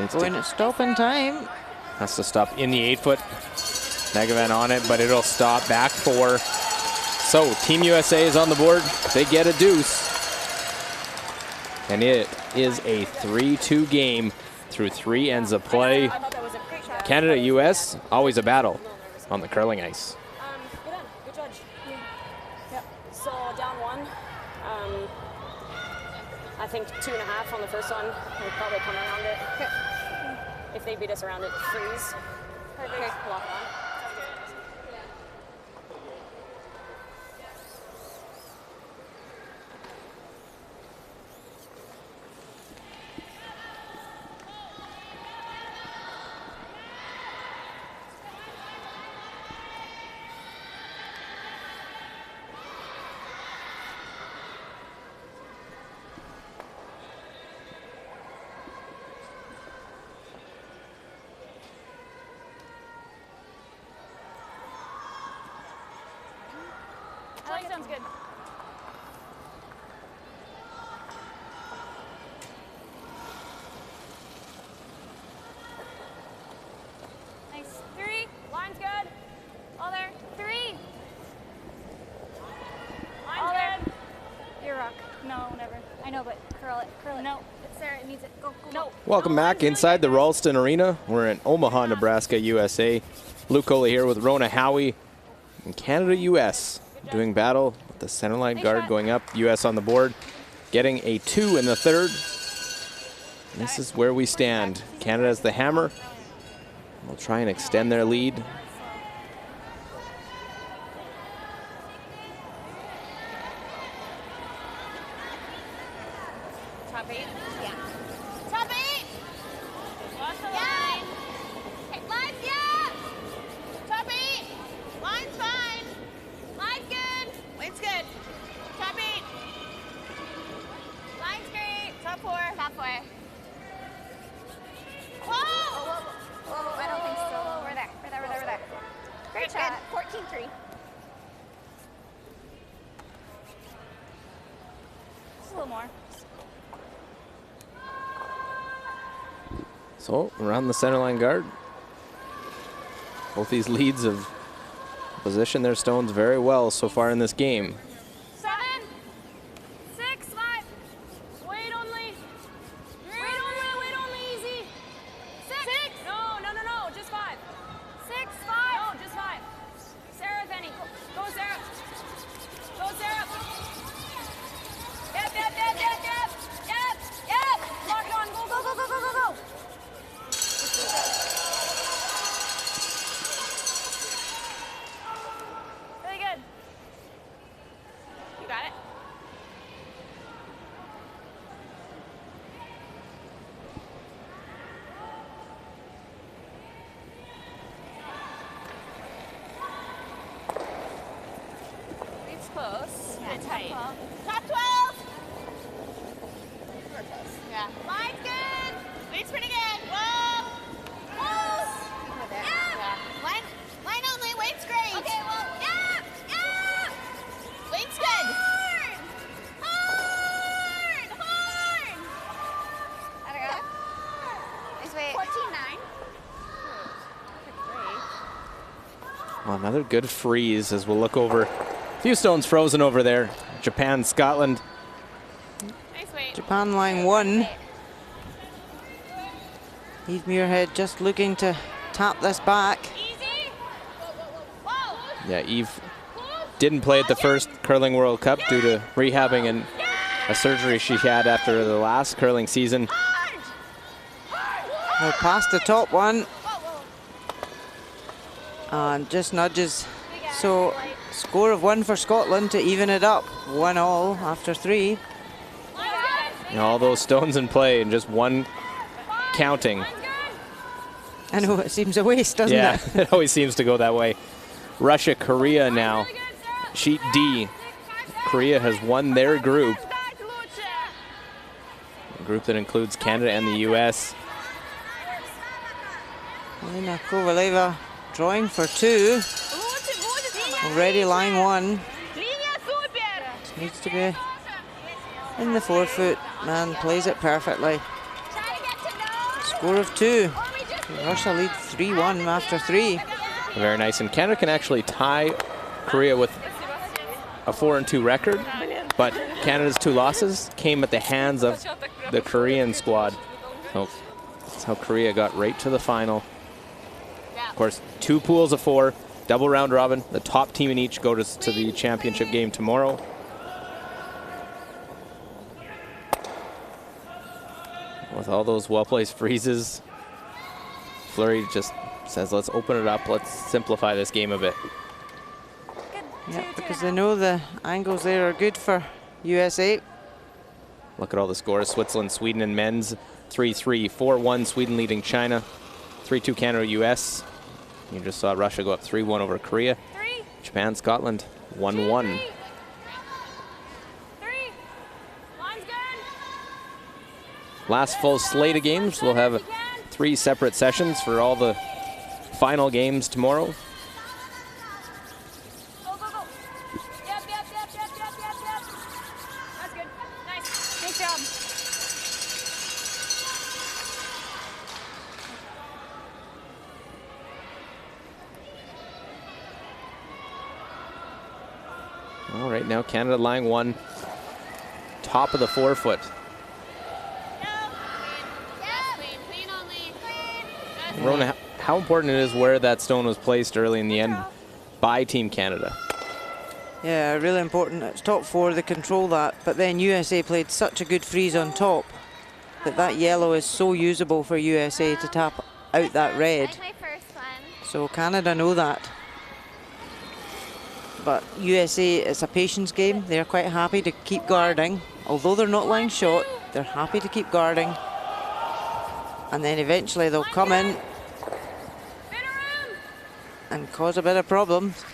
It's Going at stopping time. has to stop in the 8-foot. Negavan on it, but it'll stop back 4. So Team USA is on the board. They get a deuce. And it is a 3-2 game through 3 ends of play. Canada-US, always a battle on the curling ice. Good end. Good judge. Yep. So down 1. I think 2.5 on the first one. We'll probably come around it. If they beat us around it, freeze. Perfect. Lock on. Sounds good. nice. 3. Line's good. All there. 3. Line's All there. good. Your rock. No, never. I know, but curl it. Curl it. No. It's there. It needs it. Go. No. Welcome back inside the Ralston Arena. We're in Omaha, Nebraska, USA. Luke Coley here with Rona Howie and Canada-US doing battle with the centerline guard going up. US on the board, getting a 2 in the third. And this is where we stand. Canada's the hammer. We'll try and extend their lead. Top 8? Yeah. Top 8! Watch the line. Okay, line's yeah. Top 8. Line's fine. Line's good. Line's good. Top 8. Line's great. Top 4. Top 4. Whoa! I don't think so. We're there. We're there. We're there. We're there. Great Good, shot. good. 14-3. Just a little more. So around the center line guard. Both these leads have positioned their stones very well so far in this game. 7, 6, 5. Wait only. Wait only, easy. 6. No, just 5. 6, 5. No, just 5. Sarah, Penny. Go, Sarah. Go, Sarah. Yep. Lock it on. Go. Really good. You got it. It's close. Yeah, tight. Top 12. Yeah. Line's good. Weight's pretty good. Whoa. Close. Yeah. Line only. Weight's great. Okay, well, yeah. Weight's good. Hard. There we go. Nice weight. 14.9. Well, another good freeze as we'll look over. A few stones frozen over there. Japan, Scotland. Nice weight. Japan line 1. Eve Muirhead just looking to tap this back. Easy. Whoa. Yeah, Eve didn't play at the first Curling World Cup due to rehabbing and a surgery she had after the last curling season. Well, past the top one. And just nudges. So score of 1 for Scotland to even it up. 1-1 after 3. You know, all those stones in play and just one counting. I know, it seems a waste, doesn't Yeah, it? it always seems to go that way. Russia, Korea now. Sheet D. Korea has won their group. A group that includes Canada and the US. Elena Kovaleva drawing for 2. Already line 1. Just needs to be in the forefoot. Man plays it perfectly. Score of 2. Russia lead 3-1 after 3. Very nice. And Canada can actually tie Korea with a 4-2 record, but Canada's 2 losses came at the hands of the Korean squad. So that's how Korea got right to the final. Of course, 2 pools of 4, double round robin. The top team in each go to the championship game tomorrow. With all those well-placed freezes, Fleury just says, let's open it up. Let's simplify this game a bit. Yeah, because they know the angles there are good for USA. Look at all the scores. Switzerland, Sweden in men's 3-3, 4-1 Sweden leading China, 3-2 Canada, US. You just saw Russia go up 3-1 over Korea. Japan, Scotland 1-1. Last full slate of games. We'll have 3 separate sessions for all the final games tomorrow. Go. Yep. That's good. Nice job. All right, now Canada line 1, top of the forefoot. Rona, how important it is where that stone was placed early in the end by Team Canada. Yeah, really important. It's top 4, they control that. But then USA played such a good freeze on top that yellow is so usable for USA to tap out that red. That's my first one. So Canada know that. But USA, it's a patience game. They're quite happy to keep guarding. Although they're not line shot, they're happy to keep guarding. And then eventually they'll come in and cause a bit of problems.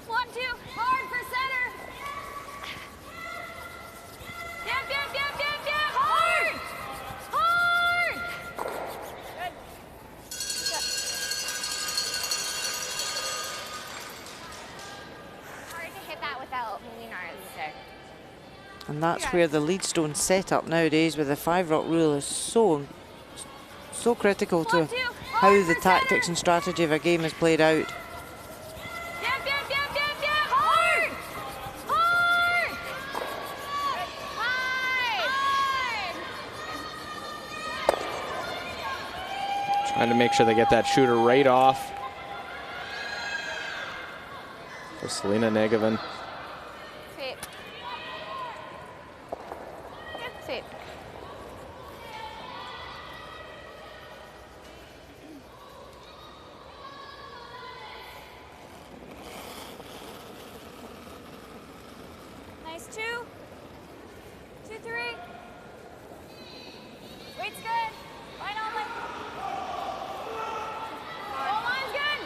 1, 2, hard for center. Yep. Hard. Good. Hard to hit that without moving ours. And that's where the lead stone setup nowadays with the 5 rock rule is so So critical to 1, 2. how the tactics and strategy of a game is played out. Yep. Hard. Hard. Hard. Trying to make sure they get that shooter right off. For Selena Negevin. Sweet. Yep, sweet. Nice 2. 2, 3. Weight's good. Line only. Oh, line's good.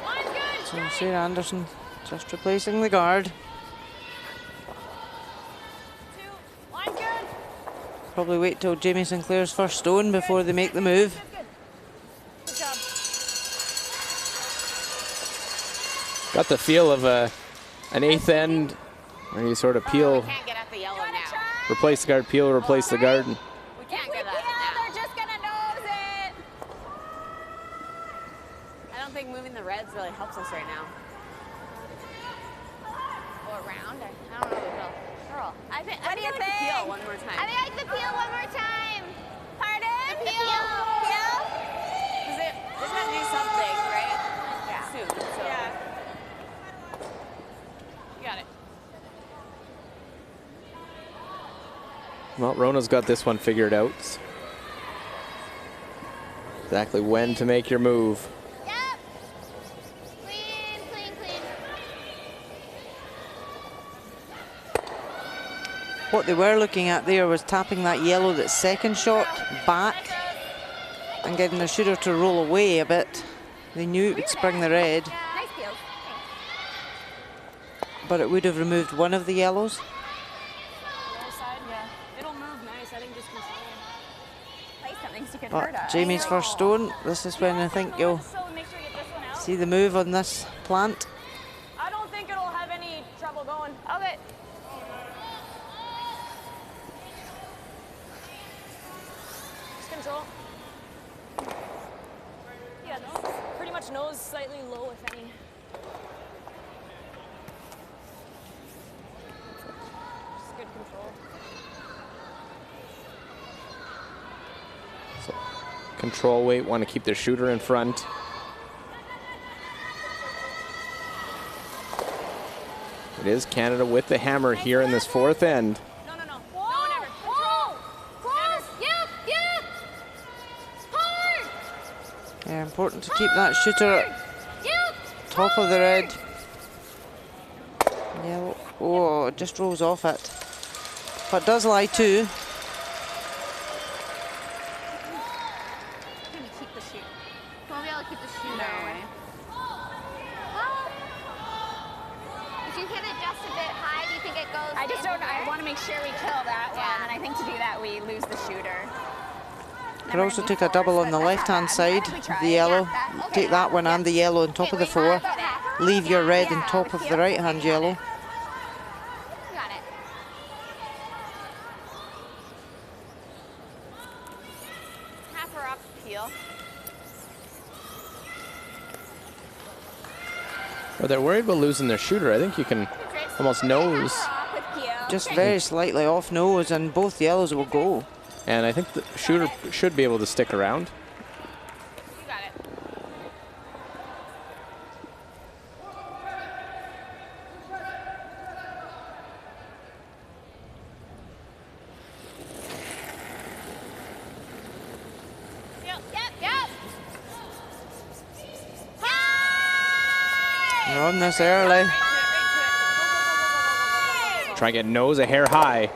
Line's good. So Straight. Sarah Anderson just replacing the guard. 2. Line's good. Probably wait till Jamie Sinclair's first stone before they make the move. Good. Good job. Got the feel of an eighth end where you sort of peel, Can't get at the yellow You wanna now. try? replace the guard, peel, replace the guard. We can't If we get at peel, it now. they're just gonna nose it. I don't think moving the reds really helps us right now. Or around. I don't know the hill. Girl, I think What do you like the think? peel one more time. I like the peel one more time. Pardon? The peel. Peel? Because it just has to do something, right? Yeah. Soon. So. You got it. Well, Rona's got this one figured out. Exactly when to make your move. Yep. Clean, clean, clean. What they were looking at there was tapping that yellow, that second shot, back and getting the shooter to roll away a bit. They knew it would spring the red, Nice peels. but it would have removed one of the yellows. Yeah. It'll move nice. I think just control. Play something so you can But hurt us. Jamie's first stone, this is when I think you'll So make sure you get this one out. see the move on this plant. I don't think it'll have any trouble going. Okay. Just control. Yeah, pretty much nose slightly low, if any. Just good control. So control weight, want to keep their shooter in front. It is Canada with the hammer here in this fourth end. No, no, no. Whoa. No, never. Whoa. Close. Yep, yep. Hard. Yeah, important to keep that shooter at Yep. top of the red. Yellow. Oh, it just rolls off it. But does lie too. Can we keep the shoot? Can we be able to keep the shooter? No way. Well, if you hit it just a bit high, do you think it goes? I just don't. I anywhere? want to make sure we kill that one, and I think to do that we lose the shooter. Could also take a double on the left-hand side of the yellow. Take that one and the yellow on top of the four. Leave your red on top of the right-hand yellow. You got it. Half her up, peel. But they're worried about losing their shooter. I think you can almost nose. Off with peel. Just very slightly off nose, and both yellows will go. And I think the shooter should be able to stick around. You got it. Yep, yep. We're on this early. Try and get nose a hair high.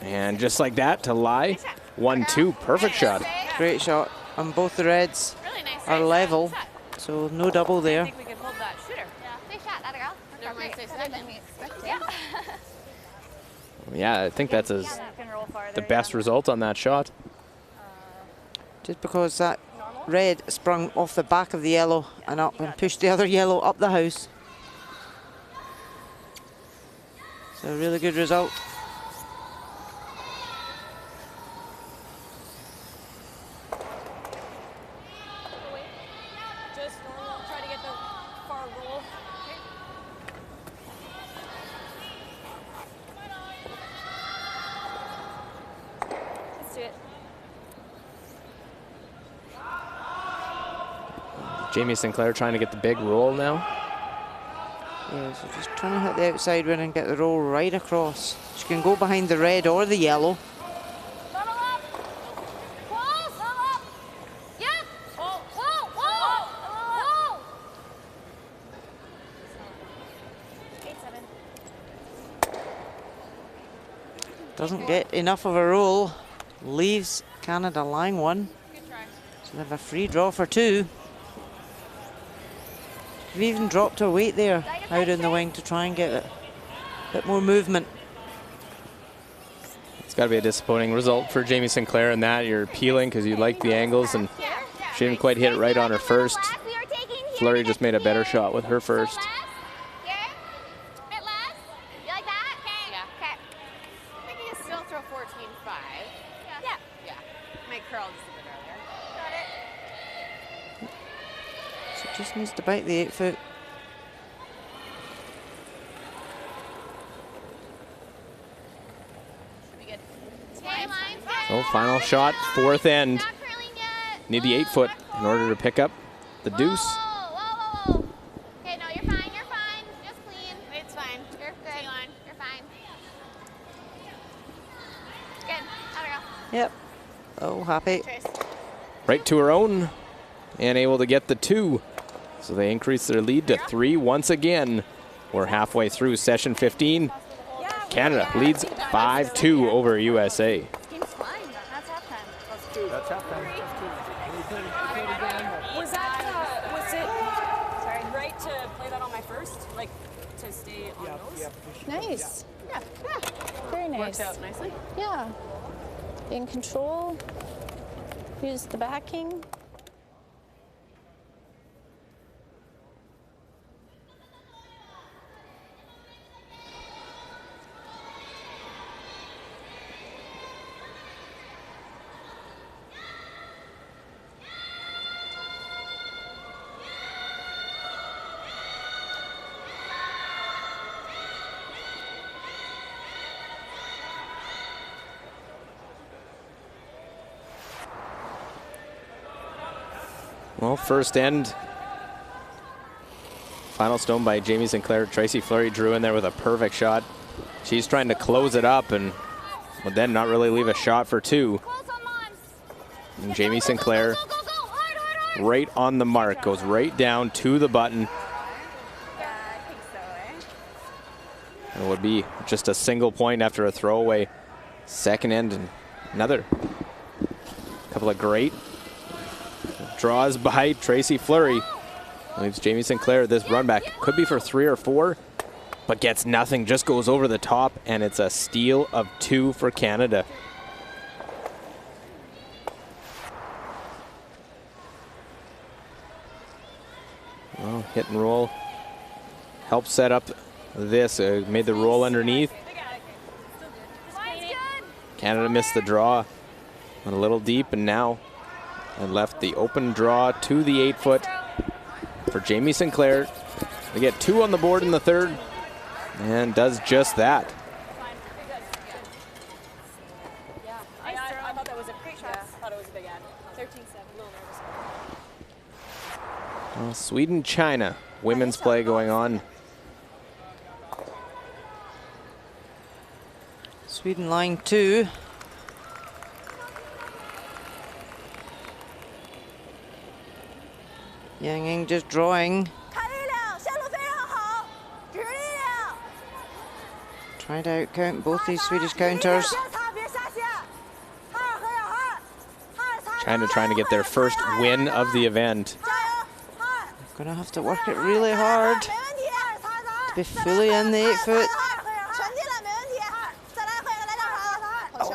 And just like that to lie. 1-2, perfect shot. Great shot. And both the reds Really nice. are level, so no double I there. think we could hold that shooter. Nice shot, that girl. Never mind, say Better than we expected. Yeah. Yeah, I think that's You can roll farther. the best result on that shot. Just because that red sprung off the back of the yellow and up and pushed the other yellow up the house. So a really good result. just try to get the far roll. Let's do it. Jamie Sinclair trying to get the big roll now. Yeah, so just trying to hit the outside rim and get the roll right across. She can go behind the red or the yellow. Level up. Close. Level up. Yep. Whoa. Whoa. Whoa. Whoa. 8-7. Doesn't get enough of a roll. Leaves Canada line one. Good try. So they have a free draw for two. We've even dropped her weight there out in the wing to try and get a bit more movement. It's got to be a disappointing result for Jamie Sinclair in that. You're peeling because you like the angles, and she didn't quite hit it right on her first. Fleury just made a better shot with her first. Bit less. You like that? Okay. Yeah. Okay. I think you can still throw 14.5. Yeah. Yeah. Might curl just a bit earlier. Got it. So just needs to bite the 8 foot. Should be good. Okay, line's good. So final shot, fourth end. Not curling yet. Need the 8 foot in order to pick up the deuce. Whoa, whoa, whoa. Okay, no, you're fine. You're fine. Just clean. It's fine. You're good. T-line. You're fine. Good. Have a go. Yep. Oh, happy. Trace. Right to her own and able to get the 2. So they increase their lead to 3 once again. We're halfway through session 15. Canada leads 5-2 over USA. Game's flying. That's halftime. That's halftime. Was it sorry, right to play that on my first? Like, to stay on those? Nice. Yeah. Very nice. Works out nicely. Yeah. In control. Use the backing. Well, first end. Final stone by Jamie Sinclair. Tracy Fleury drew in there with a perfect shot. She's trying to close it up and would then not really leave a shot for 2. Close on Mons. And Jamie Sinclair, Go, go, go. Hard, hard, hard. right on the mark, goes right down to the button. Yeah, I think so, eh? It would be just a single point after a throwaway. Second end, and another couple of great draws by Tracy Fleury. Leaves Jamie Sinclair this run back. Could be for 3 or 4, but gets nothing. Just goes over the top, and it's a steal of 2 for Canada. Well, hit and roll helped set up this. Made the roll underneath. Line's good. Canada missed the draw. Went a little deep, and now and left the open draw to the 8 foot for Jamie Sinclair. They get 2 on the board in the third and does just that. Yeah. I thought that was a great shot. I thought it was a big end. 13-7. A little nervous. Well, Sweden, China, women's play going on. Sweden line 2. Yang Ying just drawing. Trying to outcount both these Swedish counters. China trying to get their first win of the event. Gonna have to work it really hard to be fully in the 8 foot.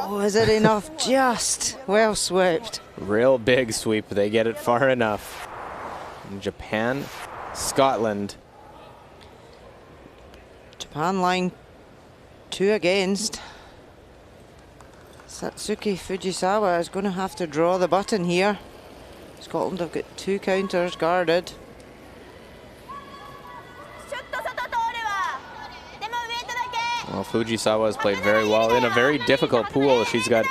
Oh, is it enough? Just well swept. Real big sweep. They get it far enough. And Japan, Scotland. Japan line 2 against. Satsuki Fujisawa is going to have to draw the button here. Scotland have got 2 counters guarded. Well, Fujisawa has played very well in a very difficult pool. She's got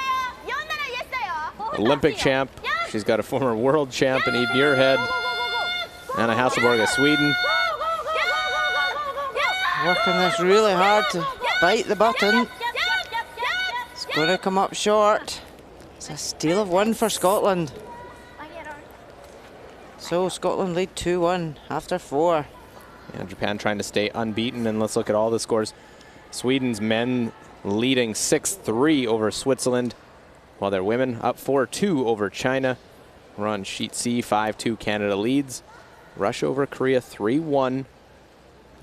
Olympic champ. She's got a former world champ in Eve Muirhead. Anna Hasselborg of Sweden. Working this really hard to bite the button. It's going to come up short. It's a steal of 1 for Scotland. So Scotland lead 2-1 after 4. Yeah, Japan trying to stay unbeaten, and let's look at all the scores. Sweden's men leading 6-3 over Switzerland, while their women up 4-2 over China. We're on sheet C, 5-2 Canada leads. Russia over Korea 3-1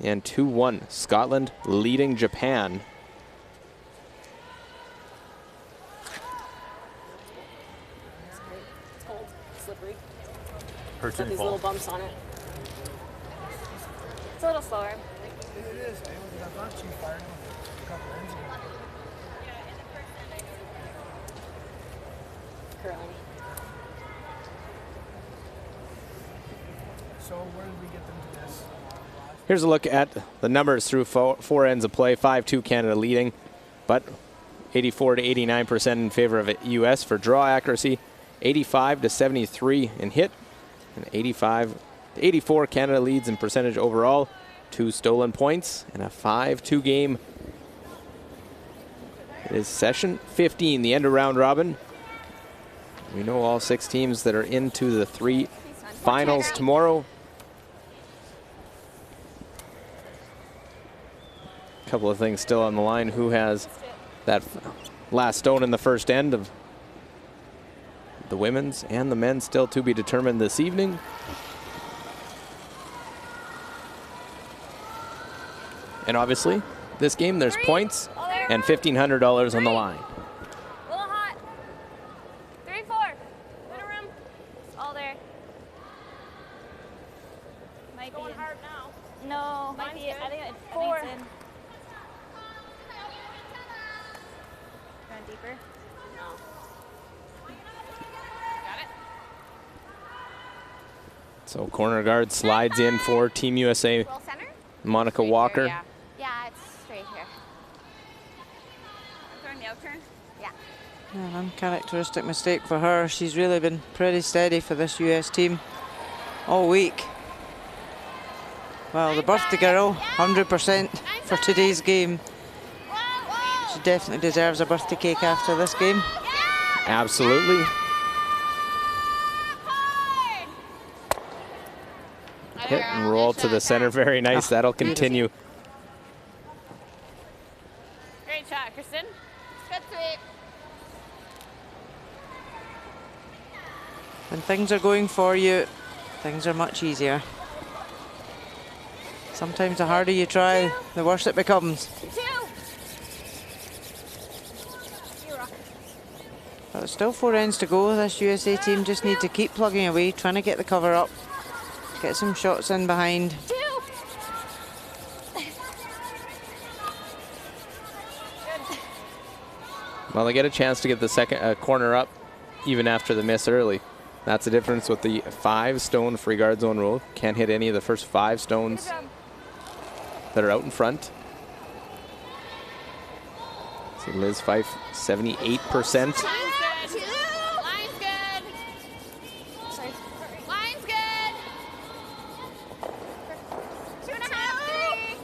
and 2-1. Scotland leading Japan. It's cold, slippery. Hurts Got these little bumps on it. It's a little slower. It is. I thought she fired a couple ends ago. Curling. So where did we get them to this? Here's a look at the numbers through four ends of play. 5-2 Canada leading, but 84 to 89% in favor of U.S. for draw accuracy, 85 to 73 in hit, and 85 to 84 Canada leads in percentage overall. 2 stolen points and a 5-2 game. It is session 15, the end of round robin. We know all 6 teams that are into the 3 finals tomorrow. Couple of things still on the line. Who has that last stone in the first end of the women's and the men's still to be determined this evening. And obviously, this game, there's points and $1,500 on the line. A little hot. 3-4. Middle room. All there. Might Going be hard now. No, might be. I think it's 4. Going deeper. No. Got it? So corner guard slides in for Team USA, Roll center. Monica Straight here, Walker. yeah. Yeah, it's straight here. Throwing the out turn. Yeah. An uncharacteristic mistake for her. She's really been pretty steady for this US team all week. Well, the birthday girl, 100% for today's game. She definitely deserves a birthday cake after this game. Absolutely. Hit and roll to the center. Very nice. That'll continue. Great shot, Kristen. Good sweep. When things are going for you, things are much easier. Sometimes the harder you try, the worse it becomes. 2. But there's still 4 ends to go. This USA team just need to keep plugging away, trying to get the cover up, get some shots in behind. 2. Well, they get a chance to get the second corner up even after the miss early. That's the difference with the 5-stone free guard zone rule. Can't hit any of the first 5 stones that are out in front. See Liz Fife, 78%. Line's good. Line's good. Line's good. 2.5. 3.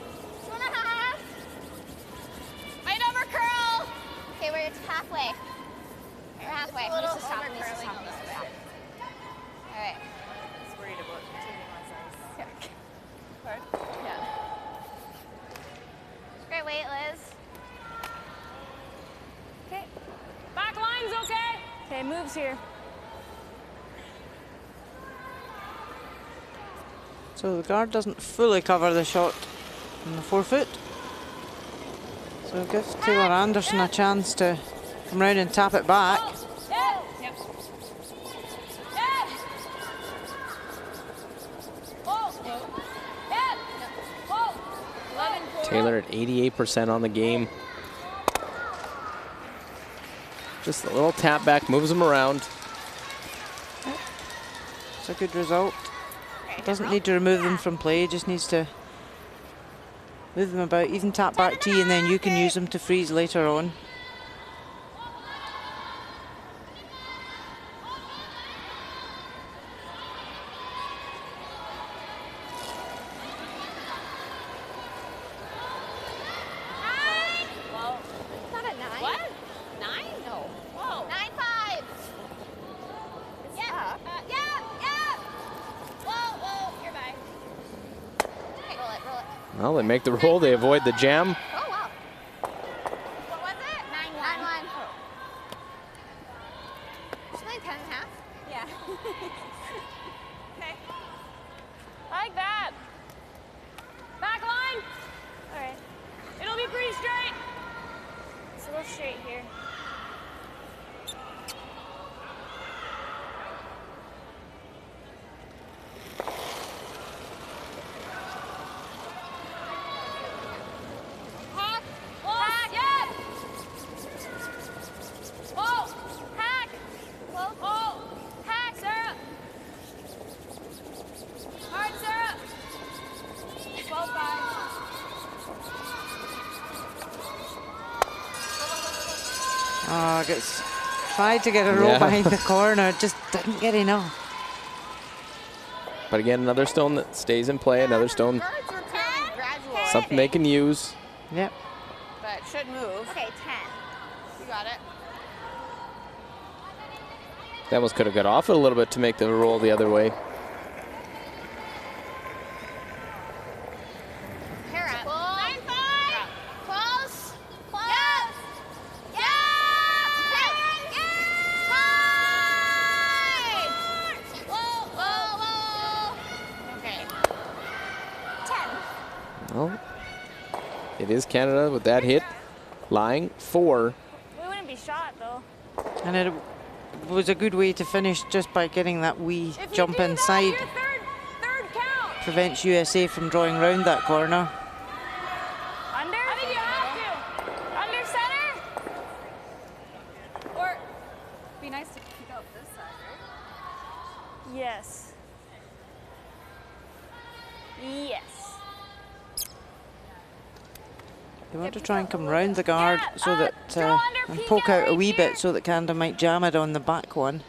2.5. Might over curl. Okay, we're halfway. We're halfway. A little Needs to stop, over needs to curling stop, a needs to little stop. bit. All right. Just worried about taking one size. Hard. Yeah. Great weight, Liz. Okay. Back line's okay. Okay, moves here. So the guard doesn't fully cover the shot in the 4-foot. So it gives Taylor Anderson a chance to come round and tap it back. Yeah. Yep. Yeah. Whoa. Yeah. Whoa. 11. Taylor at 88% on the game. Just a little tap back, moves him around. It's a good result. Doesn't need to remove them from play, just needs to Move them about, even tap back tee, and then you can use them to freeze later on. Well, they make the roll. They avoid the jam. Oh, wow. What was it? 9-1. She's like 10 and a half? Yeah. Okay. I like that. Back line. All right. It'll be pretty straight. It's a little straight here. Oh, gets tried to get a roll behind the corner, just didn't get enough. But again, another stone that stays in play, another stone, something they can use. Yep. But should move. Okay, 10. You got it. They almost could have got off it a little bit to make the roll the other way. Well, it is Canada with that hit, lying 4. We wouldn't be shot though. And it was a good way to finish just by getting that wee jump inside. Third count. Prevents USA from drawing round that corner. Under? I think you have to. Under center? Or be nice to pick up this side, right? Yes. Yes. They want to try and come round the guard so that and poke out a wee bit so that Canada might jam it on the back one.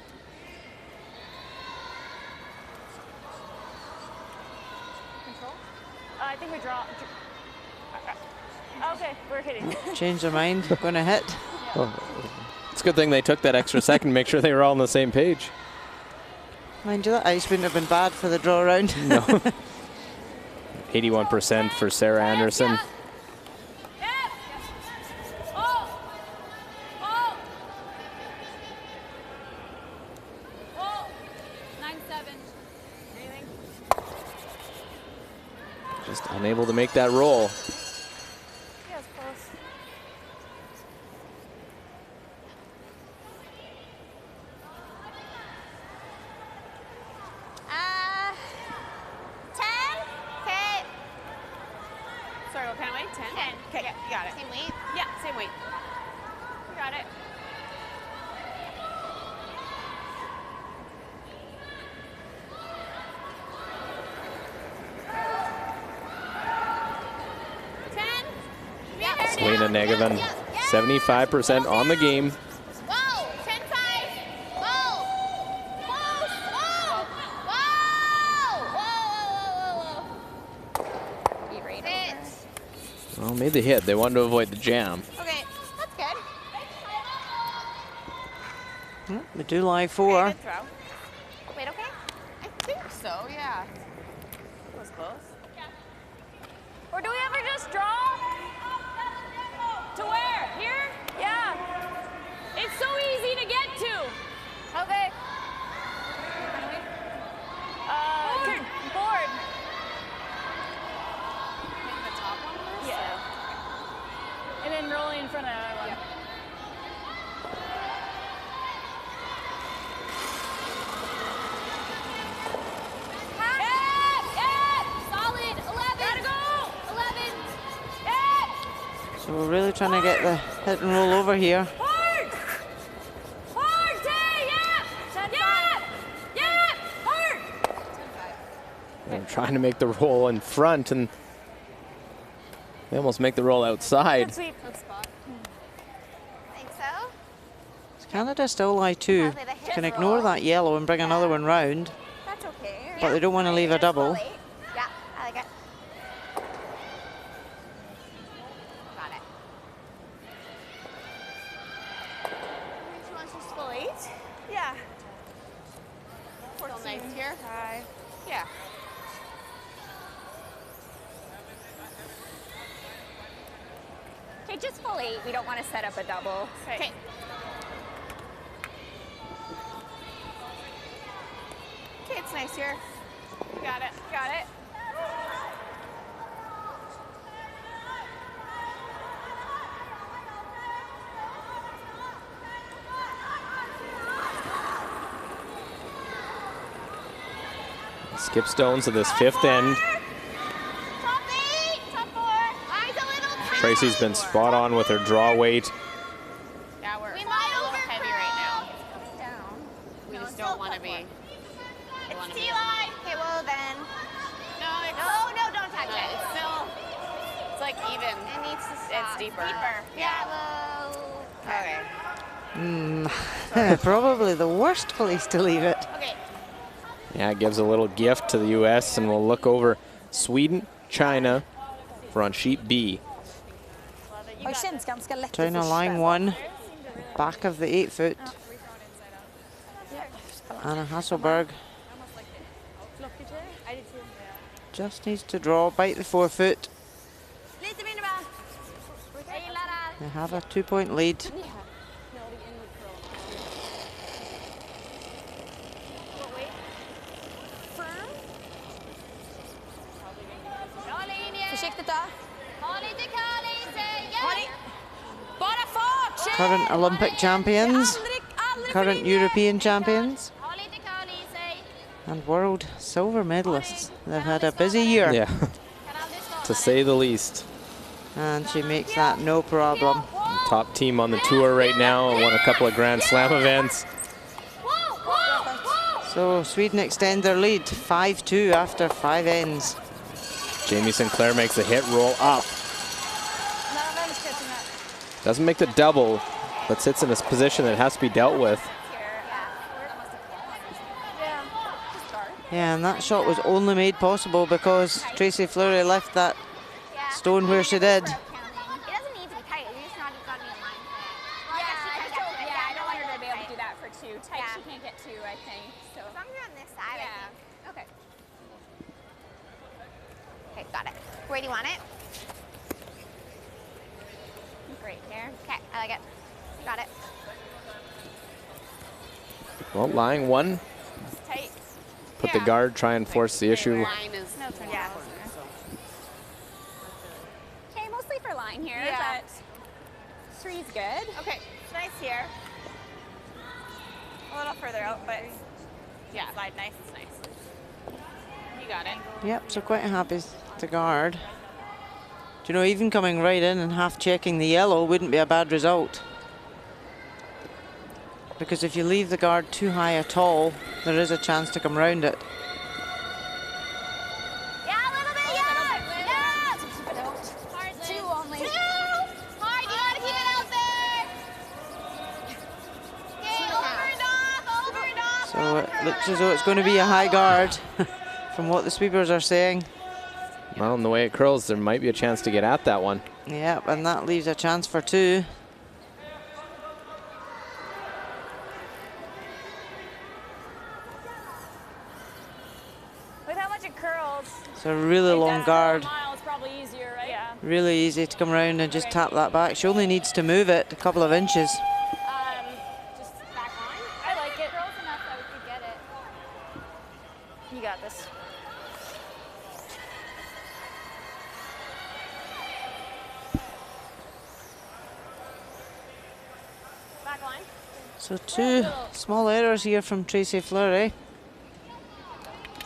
Control? I think we draw. Okay, we're hitting. Change their mind, going to hit. Oh, it's a good thing they took that extra second to make sure they were all on the same page. Mind you, that ice wouldn't have been bad for the draw round. No. 81% for Sarah Anderson. Just unable to make that roll. Yeah, it's close. Okay. Sorry, what kind of weight? 10? 10. Okay, yeah, you got it. Same weight? Yeah, same weight. You got it. Selena Negavan, 75% on the game. Whoa, 10-5. Whoa. Close. Whoa. Whoa. Be right over. Well, made the hit. They wanted to avoid the jam. Okay, that's good. We do lie 4. Okay, good throw. Wait, okay? I think so, yeah. That was close. Or do we ever just draw? To where? Here? Yeah. It's so easy to get to. Okay. Board. The top one first? Yeah. And then rolling in front of that one. So we're really trying to get the hit and roll over here. Hard! Hard, Tay! Yeah! Yeah! Hard! They're trying to make the roll in front, and They almost make the roll outside. Good sweep. Good spot. Think so? Canada still lie 2. Can ignore that yellow and bring another one round, That's okay. but they don't want to leave a double. Yeah, I like it. Got it. She wants just full 8? Yeah. Still nice here. Hi. Yeah. Okay, just full 8. We don't want to set up a double. Okay. Okay, it's nice here. Got it. Got it. Skip stones to this 5th end. Top 8, top 4. Eyes a little tight. Tracy's been spot on with her draw weight. Yeah, we're We a might little overcrowd. heavy right now. Coming down. We No, just still don't want to top be. It's T-line. Okay, well then. No, it's, No, don't touch it. it's still. It's like even. It needs to stop. It's deeper. Yeah, well. Okay. Probably the worst place to leave it. Okay. Yeah, it gives a little gift to the U.S. and we'll look over Sweden, China for on sheet B. China line 1, back of the 8 foot. Anna Hasselberg just needs to draw, bite the 4 foot. Lite mindre bra. Jag gillar det. They have a 2-point lead. Bra linje. Försiktigt då. Ha lite kall i sig. Bara fart! Current Olympic champions, current European champions, Ha lite kall i sig. and world silver medalists. They've had a busy year. Yeah, Kan aldrig skada to dig. say the least. And she makes that no problem. Top team on the tour right now, won a couple of Grand Slam events. Whoa, whoa, whoa. So Sweden extend their lead, 5-2 after 5 ends. Jamie Sinclair makes a hit, roll up. Doesn't make the double, but sits in a position that has to be dealt with. Yeah, and that shot was only made possible because Tracy Fleury left that stone where she did. It doesn't need to be tight. You just not got to be in line. Yeah, I don't want her to be able to do that for 2. Tight, Yeah. she can't get 2, I think. So. As long as you're on this side, I think. Okay. Okay, got it. Where do you want it? Great, here. Okay, I like it. Got it. Well, lying 1, Tight. put the guard, try and force the issue. Line is. Yeah. Okay, mostly for line here, Yeah. but 3's good. Okay, it's nice here. A little further out, but Yeah. slide nice. It's nice. You got it. Yep, so quite happy to guard. Do you know, even coming right in and half checking the yellow wouldn't be a bad result. Because if you leave the guard too high at all, there is a chance to come round it. Yeah, a little bit, yeah. Yeah. Hard 2 only. 2. Hard, you gotta keep it out there. Okay, over and off. So it looks as though it's going to be a high guard from what the sweepers are saying. Well, in the way it curls, there might be a chance to get at that one. Yep, and that leaves a chance for 2. With how much it curls. It's a really long guard. It's probably easier, right? Yeah. Really easy to come round and just tap that back. She only needs to move it a couple of inches. Just back line. I like it. Girls enough that we could get it. You got this. Back line. So 2 small errors here from Tracy Fleury.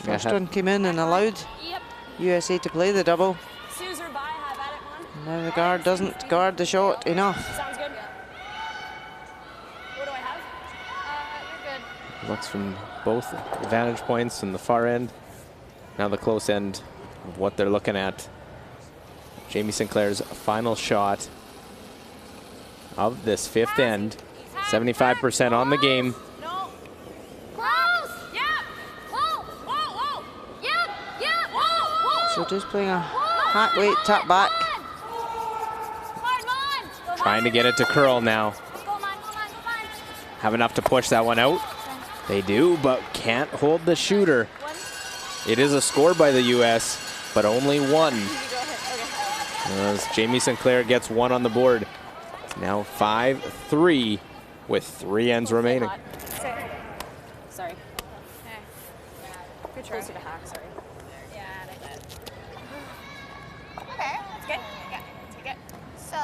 First one came in and allowed Yep. USA to play the double. Suzer by, have at it, one. Now the guard doesn't guard the shot enough. Sounds good. What do I have? You're good. Looks from both vantage points and the far end. Now the close end of what they're looking at. Jamie Sinclair's final shot of this fifth end. 75% on the game. No. Close. Yep. Whoa. Whoa. Whoa. Yep. Yep. Whoa. Whoa. So just playing a hack weight tap back. Trying to get it to curl now. Have enough to push that one out. They do, but can't hold the shooter. It is a score by the U.S., but only one. As Jamie Sinclair gets one on the board. It's now 5-3 with 3 ends remaining. Sorry. Good try. Closer to hack, sorry. Yeah, I did. Okay, that's good. Yeah, take it. So,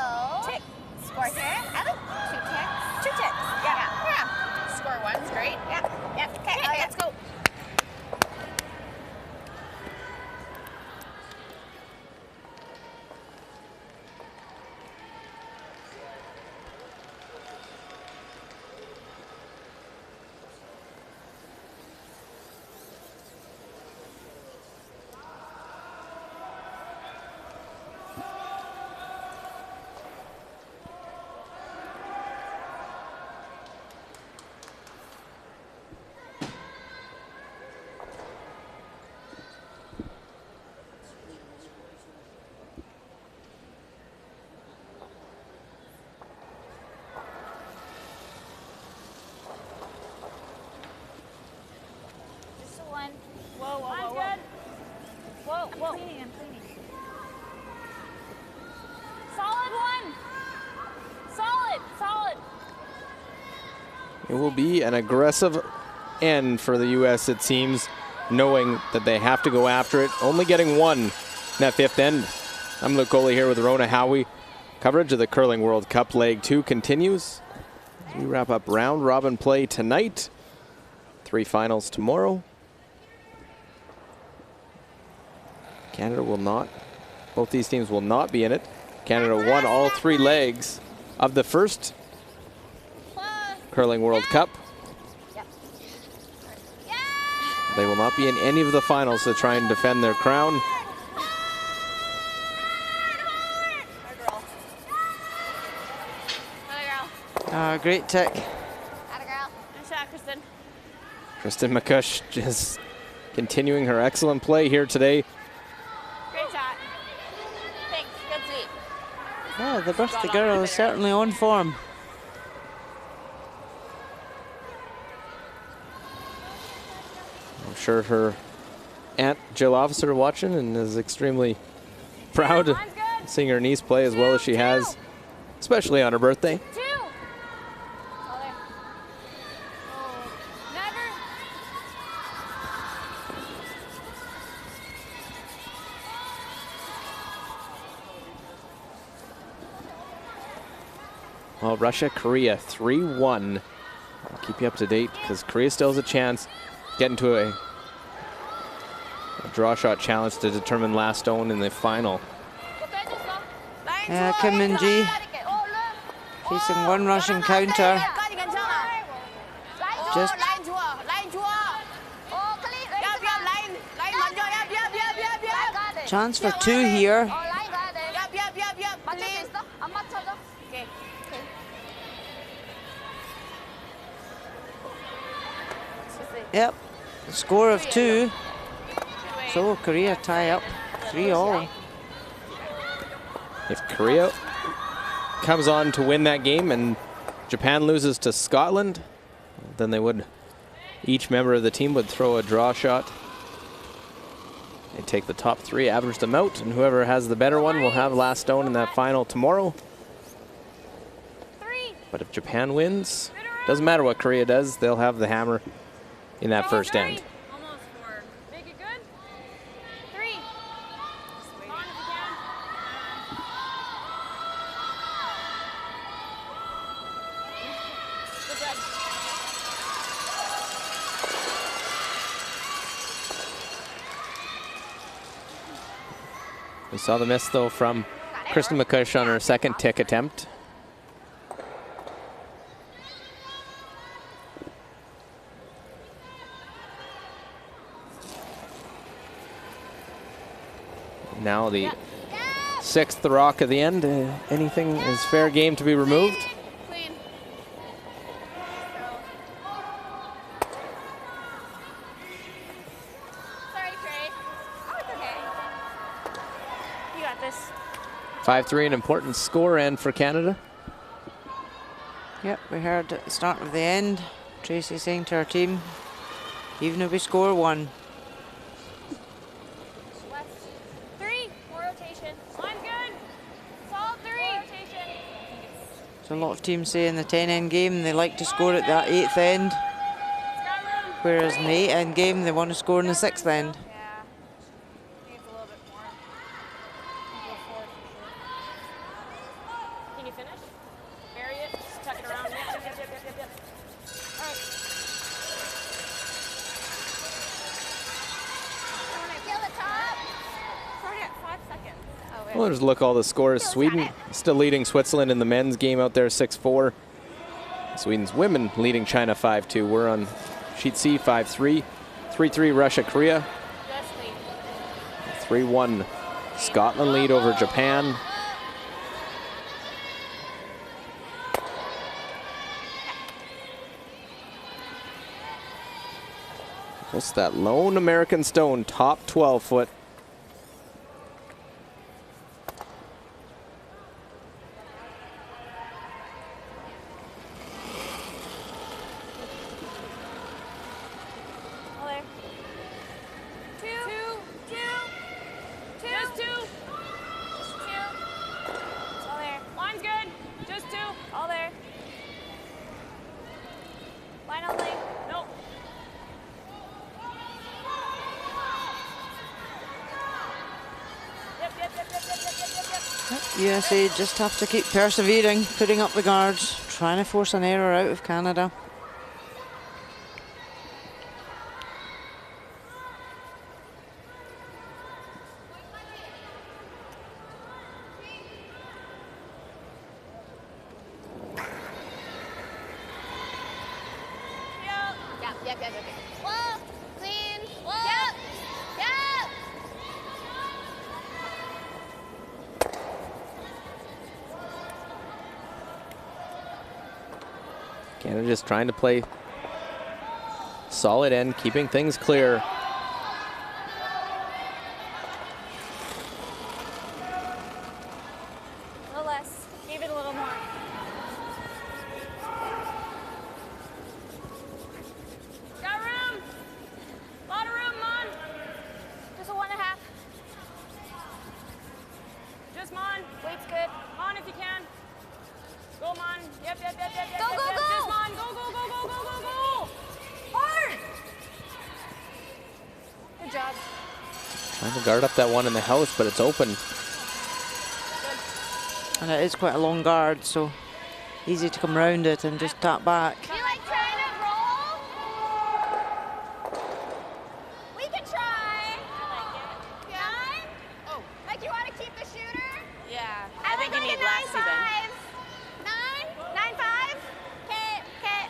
tick. Score here. 2 ticks. 2 ticks. Yeah. Score 1's great. Yeah. Yeah. Okay, let's go. It will be an aggressive end for the U.S., it seems, knowing that they have to go after it. Only getting one in that fifth end. I'm Luke Coley here with Rona Howie. Coverage of the Curling World Cup Leg 2 continues. We wrap up round robin play tonight. 3 finals tomorrow. Canada will not. Both these teams will not be in it. Canada won all 3 legs of the first Curling World Cup. They will not be in any of the finals to try and defend their crown. Great tick. Nice shot, Kristen. Kristen McCush just continuing her excellent play here today. Great shot. Thanks. Good sweep. Yeah, the birthday girl is certainly on form. I'm sure her aunt Jill Officer watching and is extremely proud of seeing her niece play as well as she has, especially on her birthday. Well, Russia, Korea, 3-1. I'll keep you up to date because Korea still has a chance to get into a draw shot challenge to determine last stone in the final. Yeah, Kim Min-ji facing one Russian counter. Just chance for 2 here. Yep, a score of 2. So Korea tie up 3-all. If Korea comes on to win that game and Japan loses to Scotland, then they would, each member of the team would throw a draw shot. They take the top 3, average them out, and whoever has the better one will have last stone in that final tomorrow. But if Japan wins, doesn't matter what Korea does, they'll have the hammer in that first end. Almost 4. Make it good. 3. We saw the miss though from Kristen McCush on her second tick attempt. Now the 6th, the rock of the end. Anything is fair game to be removed. Clean. Sorry, Trey. Oh, it's okay. You got this. 5-3, an important score end for Canada. Yep, we heard at the start of the end, Tracy saying to our team, even if we score 1. Left. 3. More rotation. Line's good. Solid 3. More rotation. So a lot of teams say in the 10 end game they like to score at that 8th end, whereas in the 8 end game they want to score in the 6th end. Yeah. I think it's a little bit more. Go forward for sure. Can you finish? Bury it. Just tuck it around. Yep. All right. Feel the top. Sorry, at 5 seconds. Oh, wait. Well, just look all the scores. Sweden still leading Switzerland in the men's game out there 6-4. Sweden's women leading China 5-2. We're on sheet C 5-3. 3-3 Russia, Korea. Just lead. 3-1 Scotland lead over Japan. Just that lone American stone, top 12 foot. All there. 2. Just 2. Just 2. All there. Line's good. Just 2. All there. Line only. Nope. Yep. USA just have to keep persevering, putting up the guards, trying to force an error out of Canada. Yep. Whoa. Clean. Whoa. Yep. Canada just trying to play solid end, keeping things clear. A little less. Give it a little more. Got room. Lot of room, Mon. Just a 1.5. Just Mon. Weight's good. Mon, if you can. Go, Mon. Yep. Go. Just Mon. Go. Hard. Good job. Trying to guard up that one in the house, but it's open. And it is quite a long guard, so easy to come round it and just tap back. Do you like trying to roll? We can try. I like it. Yeah? Oh. Like you want to keep the shooter? Yeah. I think you like need a less even. 9-5. 9-5? Okay.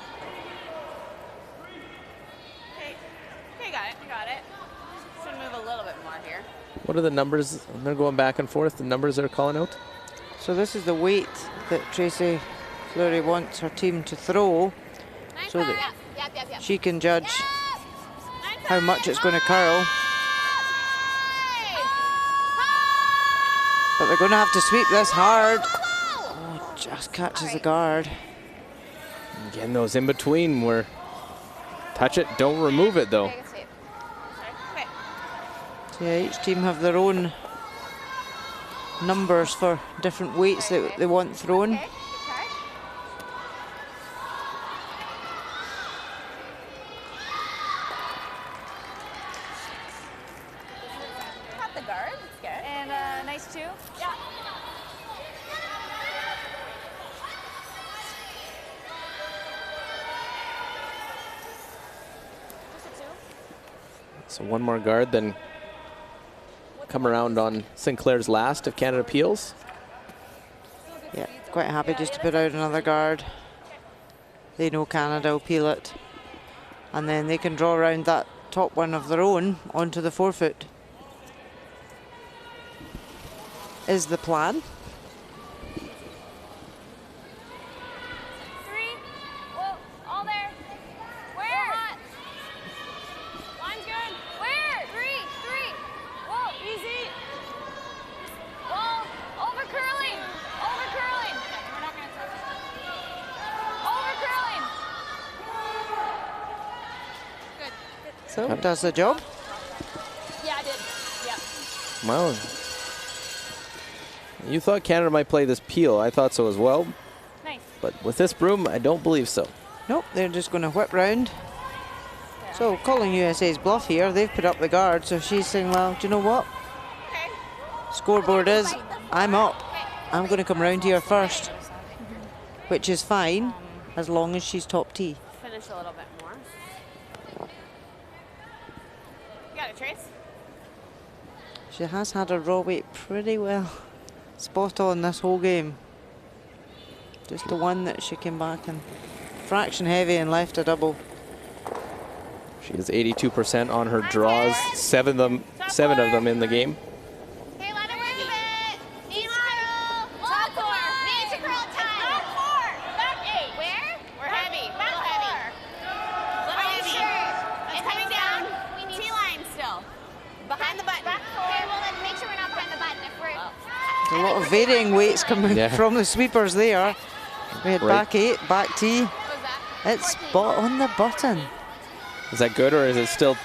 Okay, you got it. Should move a little bit more here. What are the numbers? They're going back and forth. The numbers they're calling out. So this is the weight that Tracy Fleury wants her team to throw, so that Yep. she can judge how much it's going to curl. But they're going to have to sweep this hard. Oh, just catches the guard. Again, those in between where touch it, don't remove it though. So yeah, each team have their own numbers for different weights that they want thrown. Okay. Got the guard. That's good. And nice 2. Yeah. Just a 2. So one more guard, then come around on Sinclair's last if Canada peels. Yeah, quite happy just to put out another guard. They know Canada will peel it. And then they can draw around that top one of their own onto the 4 foot. is the plan. Three. Whoa, all there. Where? Line's good. Where? Three. Whoa, Easy. whoa, over curling. Over curling. We're not going to touch it. Over curling. Good. So does the job. Yeah, I did. Yeah. Well, you thought Canada might play this peel. I thought so as well. Nice. But with this broom, I don't believe so. Nope, they're just going to whip round. So calling USA's bluff here, they've put up the guard, so she's saying, well, do you know what? Okay. Scoreboard is, I'm up. I'm going to come round here first, which is fine, as long as she's top tee. Finish a little bit more. You got it, Trace. She has had her raw weight pretty well. Spot on this whole game. Just the one that she came back and fraction heavy and left a double. She is 82% on her draws, seven of them in the game. Okay, let it move it. Need to curl. Top four. Need to curl time. Back four. Back eight. Where? We're heavy. Back little heavy. Little heavy. Sure? It's coming down. We need T-line still. Behind the button. Okay, well then make sure we're not behind the button. If we're A lot of varying weights coming Yeah. from the sweepers there. We had Right. back 8, back tee. what was that? It's spot on the button. Is that good, or is it still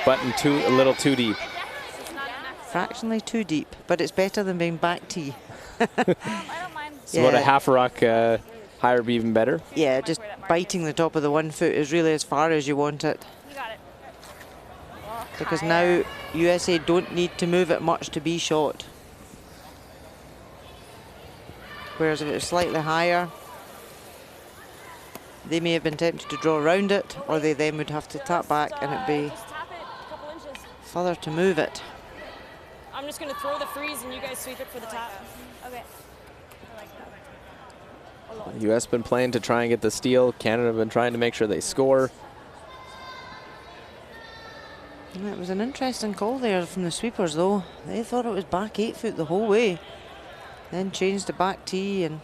button a little too deep? It's not enough. Fractionally too deep, but it's better than being back tee. I don't mind. So about a Yeah. half a rock higher would be even better. Yeah, just biting the top of the 1 foot is really as far as you want it. You got it. Because now USA don't need to move it much to be shot. Whereas if it was slightly higher, they may have been tempted to draw around it, or they then would have to tap back and it'd be Just tap it a couple inches. further to move it. I'm just going to throw the freeze and you guys sweep it for the tap. Okay. The U.S. been playing to try and get the steal. Canada have been trying to make sure they score. And it was an interesting call there from the sweepers though. They thought it was back 8 foot the whole way. Then changed to back tee and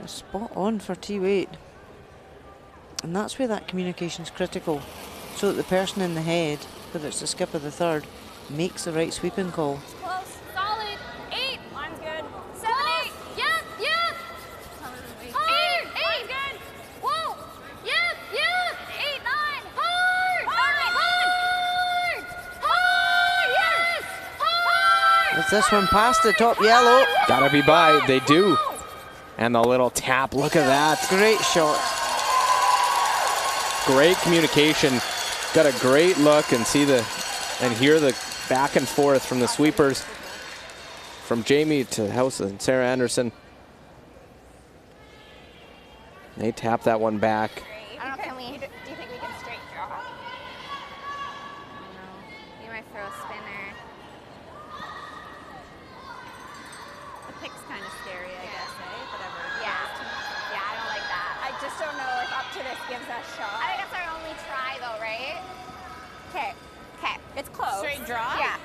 was spot on for tee weight. And that's where that communication's critical. So that the person in the head, whether it's the skip or the third, makes the right sweeping call. Close. Solid. 8. Line's good. 7, 8. Yep. 8. Good. Whoa. Yep. 8, 9. Hard. Yes. Hard. Is this one past the top yellow? Gotta be by. They do. And the little tap. Look at that. Great shot. Great communication. Got a great look and hear the back and forth from the sweepers. From Jamie to House and Sarah Anderson. They tap that one back. I don't know, do you think we can straight draw? I don't know. You might throw a spinner. The pick's kind of scary, I guess, eh? Whatever. Yeah, I don't like that. I just don't know if up to this gives us a shot. I think that's our only try, though, right? Okay. It's close. Straight draw? Yeah.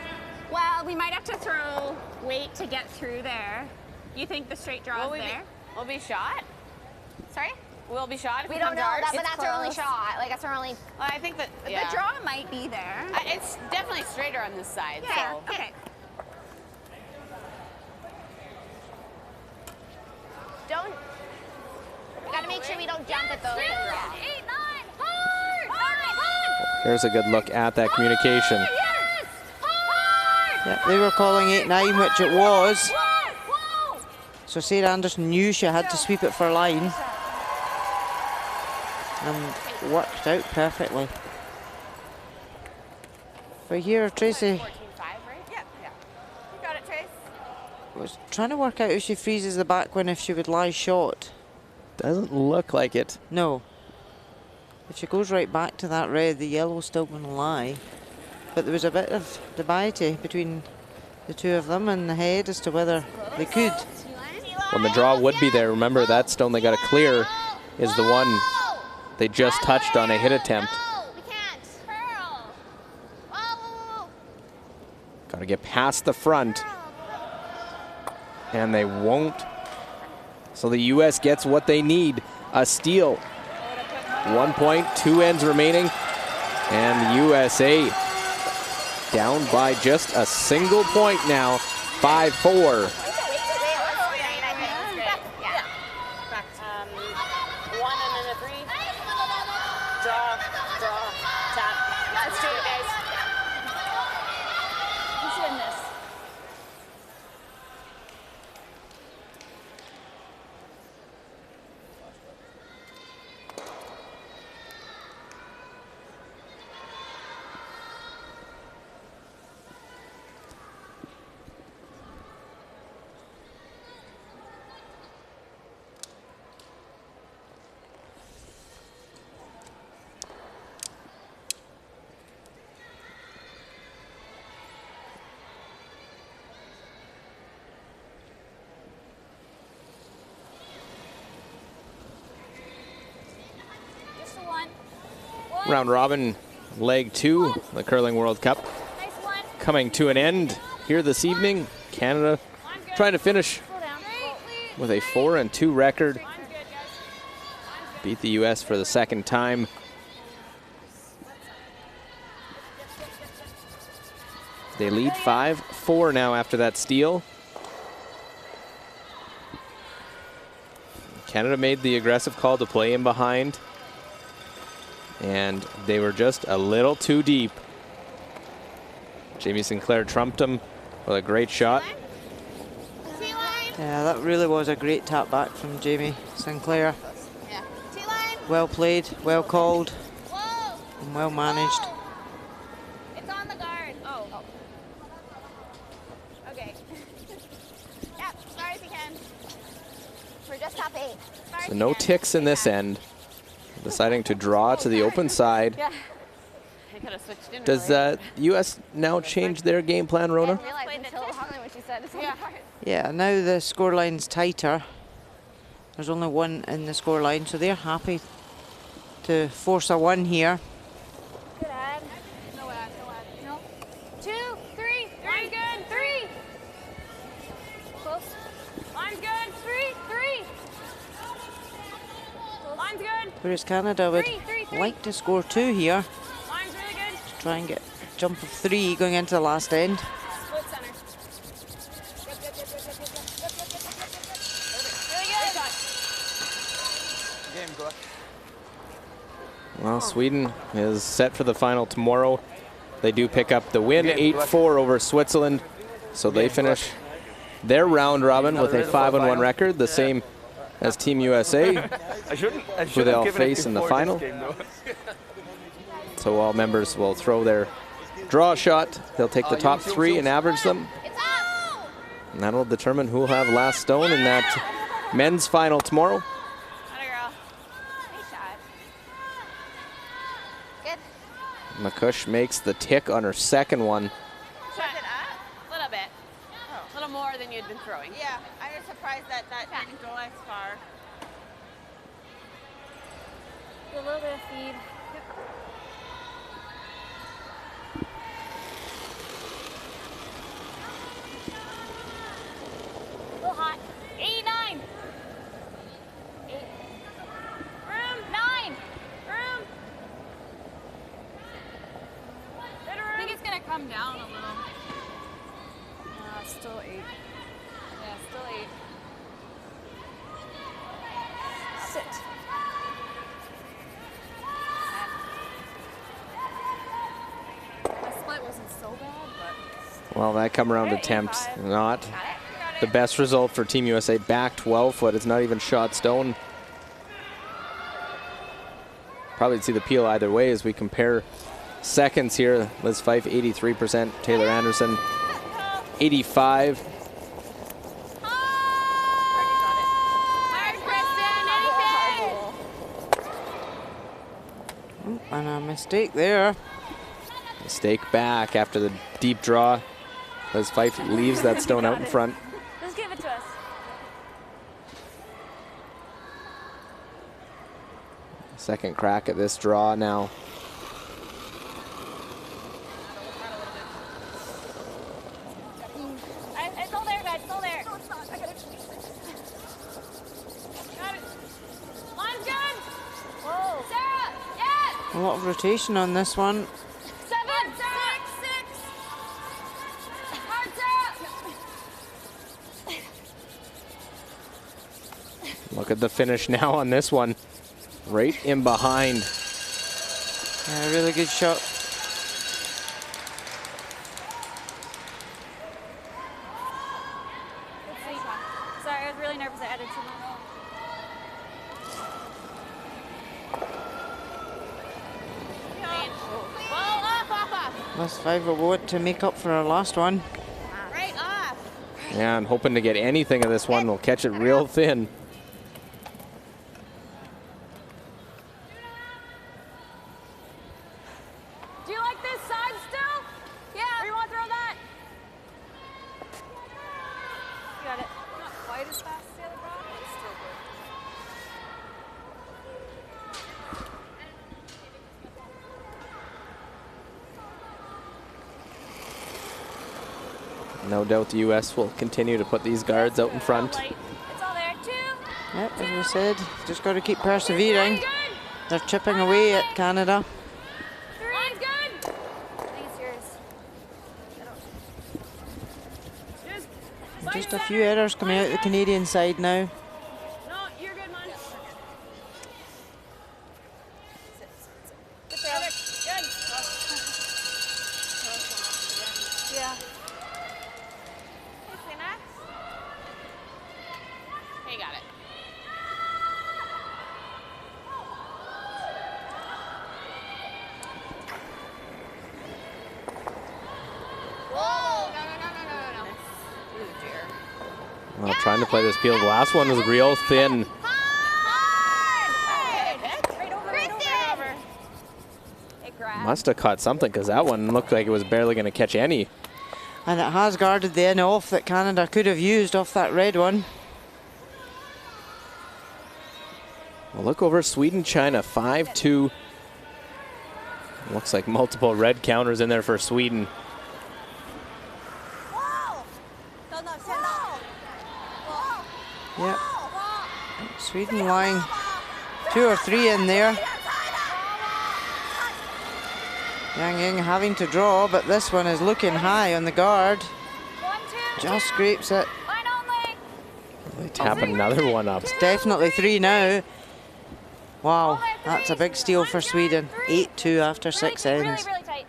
Well, we might have to throw weight to get through there. You think the straight draw is there? We'll be shot. Sorry? We'll be shot if We it don't comes know, ours. but that's our only shot. Like, that's our only... Well, I think that The draw might be there. It's definitely straighter on this side. Yeah, So. okay. Don't... We gotta make sure we don't jump at those. 8, 9. Hard. Here's a good look at that communication. Yes. Hard. Yeah, they were calling 8-9, which it was. Whoa. So Sarah Anderson knew she had to sweep it for line. And worked out perfectly. For here, Tracy 14-5, right? Yeah. You got it, Trace. was trying to work out if she freezes the back one, if she would lie short. Doesn't look like it. No. If she goes right back to that red, the yellow's still going to lie. But there was a bit of debate between the two of them in the head as to whether they could. When the draw would be there, remember that stone they got to clear is the one they just touched on a hit attempt. No, we can't. Curl. Whoa. Got to get past the front. and they won't. So the U.S. gets what they need, a steal. 1 point, 2 ends remaining, and the USA down by just a single point now, 5-4. Round robin, leg 2, the Curling World Cup coming to an end here this evening. Canada trying to finish with a 4-2 record. Beat the U.S. for the second time. They lead 5-4 now after that steal. Canada made the aggressive call to play in behind, and they were just a little too deep. Jamie Sinclair trumped them with a great shot. Yeah, that really was a great tap back from Jamie Sinclair. Well played, well called, and well managed. It's on the guard. Oh. Okay. Yep, start if you can. We're just top 8. So no ticks in this end. Deciding to draw to the open side. Yeah. I could have switched in. Does U.S. now change their game plan, Rona? I realized until when she said it's on the guard. Yeah, now the scoreline's tighter. There's only 1 in the scoreline, so they're happy to force a 1 here. Good ad. No ad, no ad. No. 2, 3. Line's good. 3. Close. Line's good. 3. Line's good. Whereas Canada would like to score 2 here. Line's really good. To try and get a jump of 3 going into the last end. Split center. Really good. Game, go. Well, Sweden is set for the final tomorrow. They do pick up the win, 8-4 over Switzerland. So they finish their round robin with a 5-1 record, the same as Team USA, who they'll face in the final. So all members will throw their draw shot. They'll take the top 3 and average them. And that'll determine who will have last stone in that men's final tomorrow. McCush makes the tick on her second one. Shot it up? A little bit. A little more than you'd been throwing. Yeah, I was surprised that didn't go as far. A little bit of feed. A little hot. 89. 8. Room. 9. Room. I think it's gonna come down a little. Still 8. Yeah, still 8. Sit. The split wasn't so bad, but. Well, that come around attempt, not the best result for Team USA. Back 12 foot, it's not even shot stone. Probably see the peel either way as we compare seconds here. Liz Fife 83%, Taylor Anderson 85. And a mistake there. Mistake back after the deep draw. Liz Fife leaves that stone out in front. Just give it to us. Second crack at this draw now. It's all there, guys. It's all there. A lot of rotation on this one. 7, 6. Hearts up. Look at the finish now on this one. Right in behind. Yeah, really good shot. Sorry, I was really nervous. I added too much. Last 5 will go to make up for our last one. Right off. Yeah, I'm hoping to get anything of this one. We'll catch it real thin. Do you like this side still? Yeah. Or you want to throw that? You got it. Not quite as fast as the other ball, but it's still good. No doubt the U.S. will continue to put these guards out in front. It's all there. 2. Yep, as we said, just got to keep persevering. They're chipping away at Canada. 3. Line's good. I think it's yours. Just a few errors coming out the Canadian side now. No, you're good, man. Good throw. Good. Yeah. Hey, Selena. Hey, got it. Whoa! No. Ooh, dear. Well, trying to play this peel. The last one was real thin. Must have caught something because that one looked like it was barely going to catch any. And it has guarded the end off that Canada could have used off that red one. Well, look over Sweden, China, 5-2. Looks like multiple red counters in there for Sweden. Yep. Sweden lying 2 or 3 in there. Yang Ying having to draw, but this one is looking high on the guard. 1, 2. Just scrapes it. Line only. They tap another one up. It's definitely 3 now. Wow, that's a big steal for Sweden. 8-2 after 6 ends. Really tight.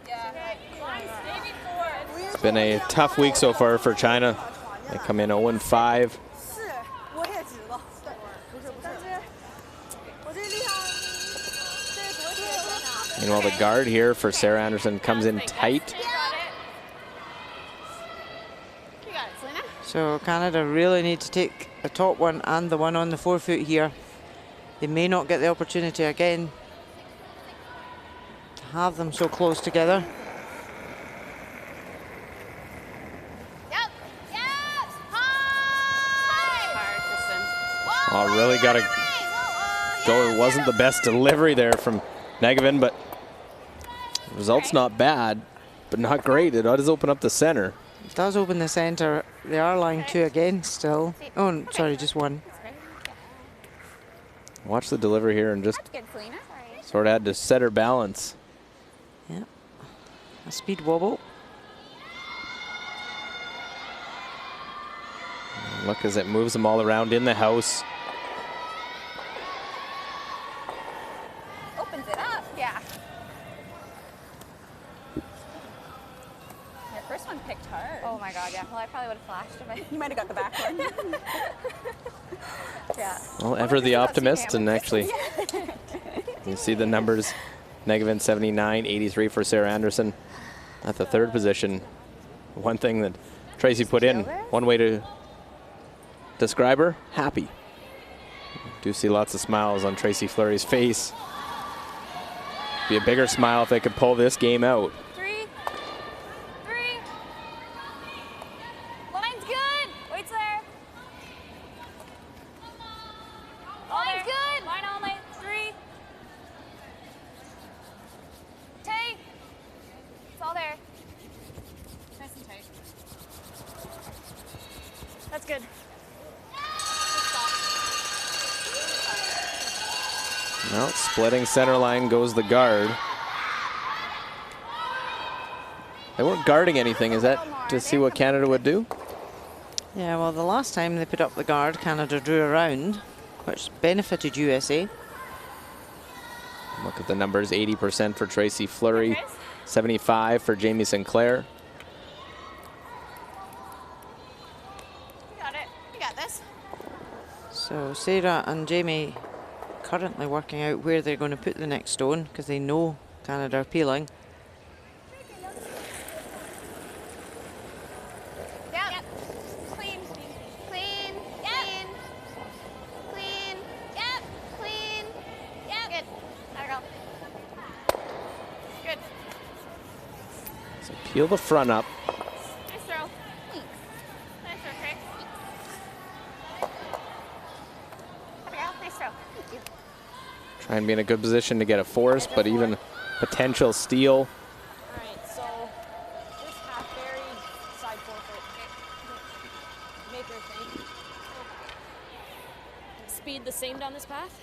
It's been a tough week so far for China. They come in 0-5. Meanwhile, the guard here for Sarah Anderson comes in tight. You got it, Selena. So Canada really need to take the top one and the one on the 4-foot here. They may not get the opportunity again to have them so close together. Yep. Oh, really got to go. It wasn't the best delivery there from Negevin, but the result's not bad, but not great. It does open up the center. It does open the center. They are lying 2 again still. Oh, sorry, just 1. Watch the delivery here and just Good, Selena. sort of had to set her balance. Yeah. A speed wobble. And look as it moves them all around in the house. Opens it up. Yeah. Your first one picked hard. Oh my god, yeah. Well, I probably would have flashed him. You might have got the back one. Yeah. Well, ever the optimist, and actually, you see the numbers. Negevin 79, 83 for Sarah Anderson at the 3rd position. One thing that Tracy put in, one way to describe her, happy. Do see lots of smiles on Tracy Fleury's face. Be a bigger smile if they could pull this game out. 3. Line's good. Wait's there. Line's good. Line only. 3. Tay. It's all there. Nice and tight. That's good. Well, splitting center line goes the guard. They weren't guarding anything. Is that to see what Canada would do? Yeah, well, the last time they put up the guard, Canada drew around, which benefited USA. Look at the numbers, 80% for Tracy Fleury, 75 for Jamie Sinclair. You got it. You got this. So Sarah and Jamie currently working out where they're going to put the next stone because they know Canada are peeling. Yep. Clean. Clean. Yep. Clean. Yep. Clean. Yep. Good. There we go. Good. So peel the front up. Nice throw. Thanks. Nice throw, Trey. There we go. Nice throw. Thank you. Try and be in a good position to get a force, but even potential steal. All right, so this half very side forfeit. Make her think. Speed the same down this path?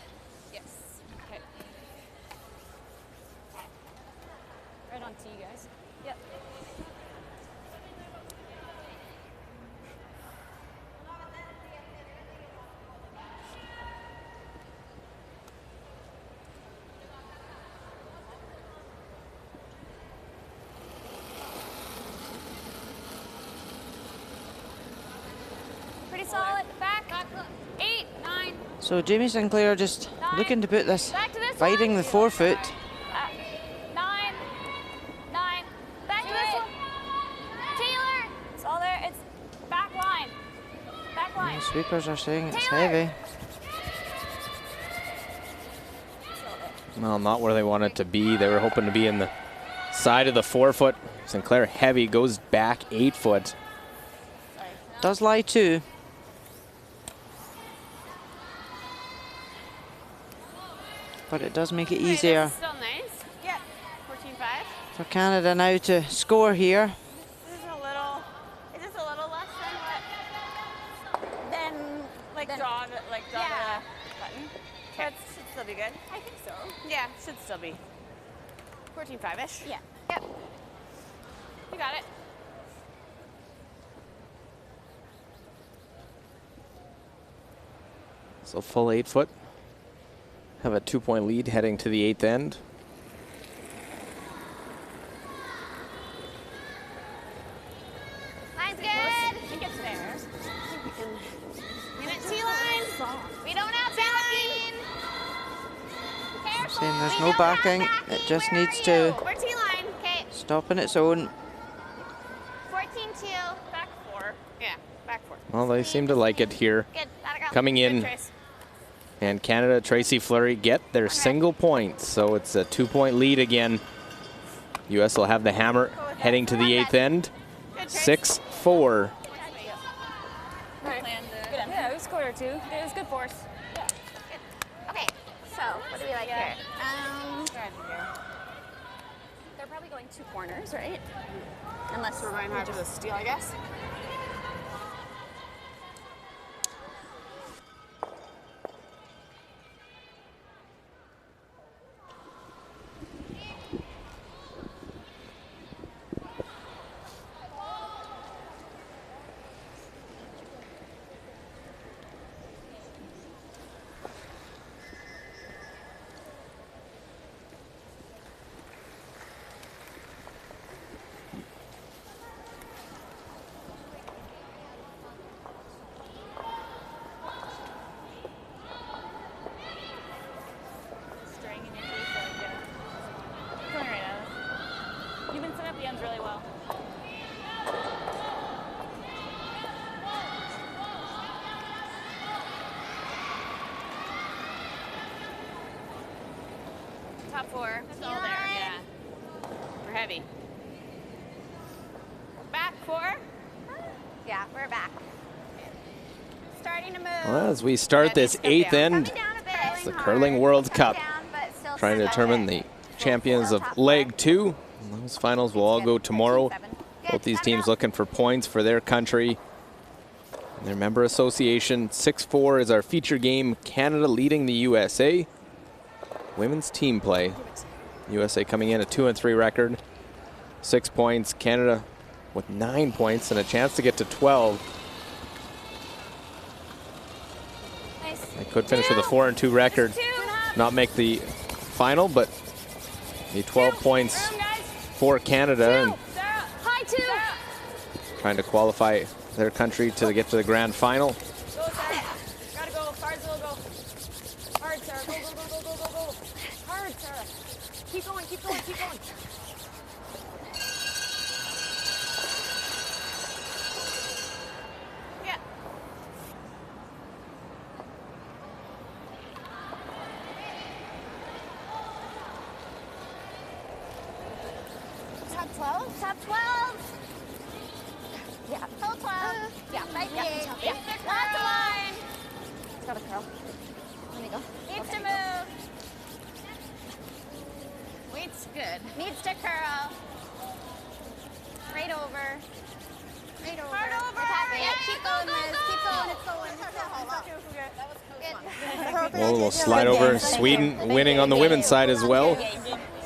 Yes. Okay. Right on tee, guys. Yep. Pretty solid. Back. 8, 9. So Jamie Sinclair just looking to put this, Back to this fighting one. the forefoot. 9. 9. Back to this one. Taylor. It's all there. It's back line. Back line. The sweepers are saying it's Taylor. heavy. Well, not where they want it to be. They were hoping to be in the side of the forefoot. Sinclair heavy, goes back 8 foot. Does lie too. But it does make it easier Still nice. Yeah. 14-5. for Canada now to score here. This is a little. Is this a little less than draw the button? But it should still be good. I think so. Yeah, should still be. 14-5-ish. Yeah. Yep. You got it. So full 8 foot. Have a 2-point lead heading to the 8th end. Line's good. I think it's there. Minute T-line. We don't have T-line. Careful. Saying there's We no don't have backing. It just Where needs are to you? We're T-line. Okay. stop on its own. 14-2. Back 4. Yeah, back 4. Well, they seem to like it here. Good. Gotta go. Coming in, Good, Trace. and Canada, Tracy Fleury get their single point. So it's a 2-point lead again. U.S. will have the hammer heading to the 8th end. 6-4. Yeah, we scored her too. It was good force. Okay. So, what do we like here? They're probably going 2 corners, right? Unless we're going hard with a steal, I guess. String in your teeth, so yeah. Going right at us. You've been setting up the ends really well. Top 4. It's all there, yeah. We're heavy. Back 4. Yeah, we're back. Starting to move. Well, as we start this 8th end, Coming down a bit. it's the Curling World Cup. Down, but still Trying to solid. determine the champions of Leg 2. Those finals will all go tomorrow. Both these teams looking for points for their country and their member association. 6-4 is our feature game. Canada leading the USA. women's team play. USA coming in a 2-3 record, 6 points. Canada with 9 points and a chance to get to 12. Nice. They could finish with a 4-2 record, not make the final, but the 12 points for Canada and High two. trying to qualify their country to get to the grand final. Go, Sarah. Gotta go. Sarah, go. Hard, Sarah. Go. Hard, Sarah. Keep going. Yeah. Top 12? Top 12. Yeah. Top 12. Yeah, right there. Yeah. Lots of line. It's got a curl. Let me go. Needs to move. Weight's good. Needs to curl. Right over. Right over. Hard over. Yeah, keep going, Liz. Keep going. It's going. Well, we'll slide over. Sweden winning on the women's side as well.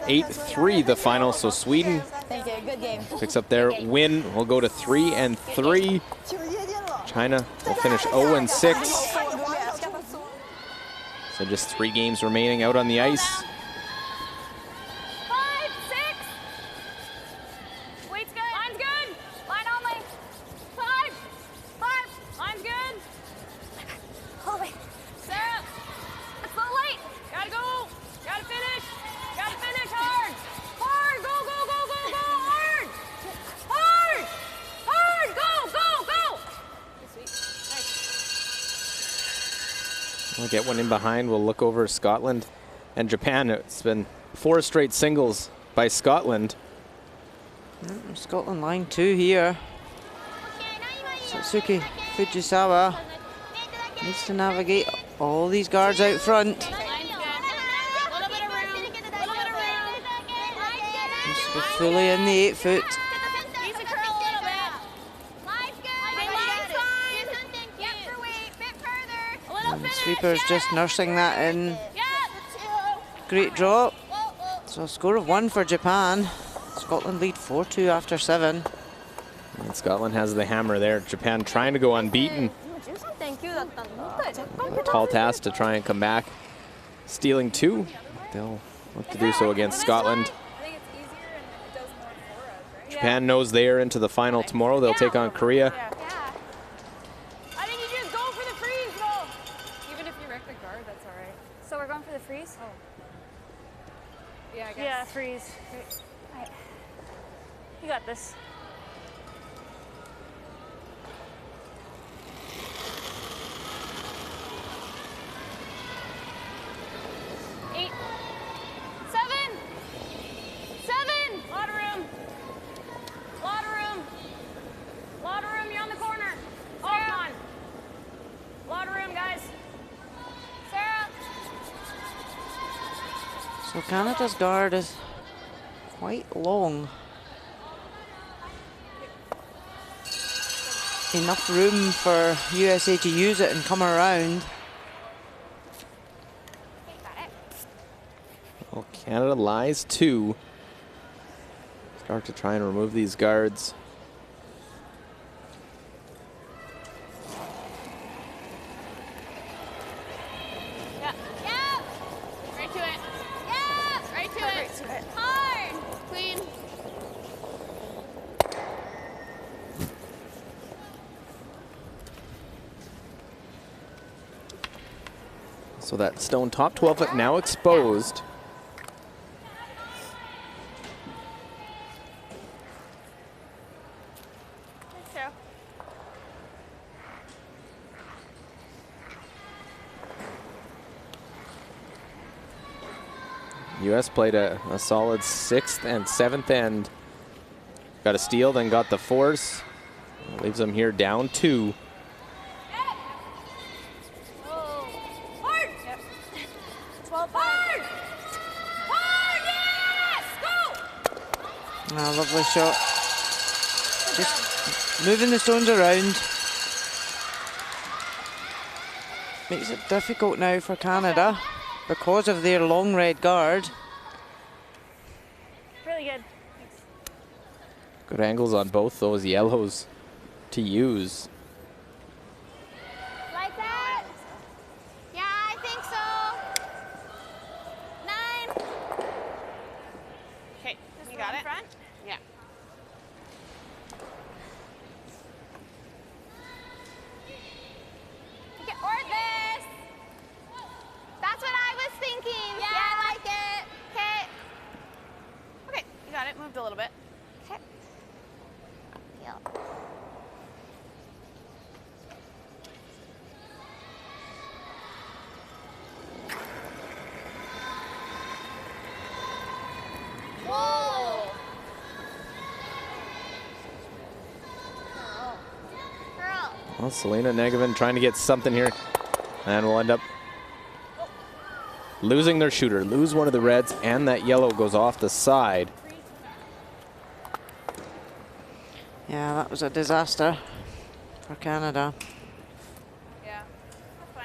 8-3 the final, so Sweden Thank you. Good game. picks up their win. We'll go to 3-3. China will finish 0-6. So just 3 games remaining out on the ice. 5, 6. Weight's good. Line's good. Line only. 5. Line's good. Hold it. Sarah. It's a little late. Gotta go. Gotta finish. Gotta finish hard. Hard. Go. Hard. Go. We'll get one in behind. We'll look over Scotland and Japan. It's been 4 straight singles by Scotland. Scotland line 2 here. Satsuki Fujisawa needs to navigate all these guards out front. Just fully in the 8-foot. And Sweeper's just nursing that in. Great drop. So a score of 1 for Japan. Scotland lead 4-2 after 7. And Scotland has the hammer there. Japan trying to go unbeaten. Tall task to try and come back. Stealing 2. They'll look to do so against Scotland. Japan knows they are into the final tomorrow. They'll take on Korea. I think you just go for the freeze, though. Even if you wreck the guard, that's all right. So we're going for the freeze? Oh. Yeah, I guess. Yeah, freeze. Right. You got this. Eight. 7. Lot of room. You're on the corner. Hold on. Lot of room, guys. Sarah. So Canada's guard is quite long. Enough room for USA to use it and come around. Well, Canada lies 2. Start to try and remove these guards. Right to it. Yeah. Right to it. Hard. Clean. So that stone top 12 foot now exposed. US played a solid 6th and 7th end. Got a steal, then got the force. Leaves them here down 2. Hard. Yep. 12 hard. Yes. Go. Ah, lovely shot. Just moving the stones around. Makes it difficult now for Canada. because of their long red guard. Really good. Good angles on both those yellows to use. Like that? Yeah, I think so. 9. Okay, you got it? Front? Yeah. Okay, or this. That's what I was thinking. Yeah, I like it. Okay. Okay, you got it. Moved a little bit. Okay. Feel. Whoa. Girl. Well, Selena Negevin trying to get something here, and we'll end up losing their shooter. Lose one of the reds, and that yellow goes off the side. Yeah, that was a disaster for Canada. Yeah.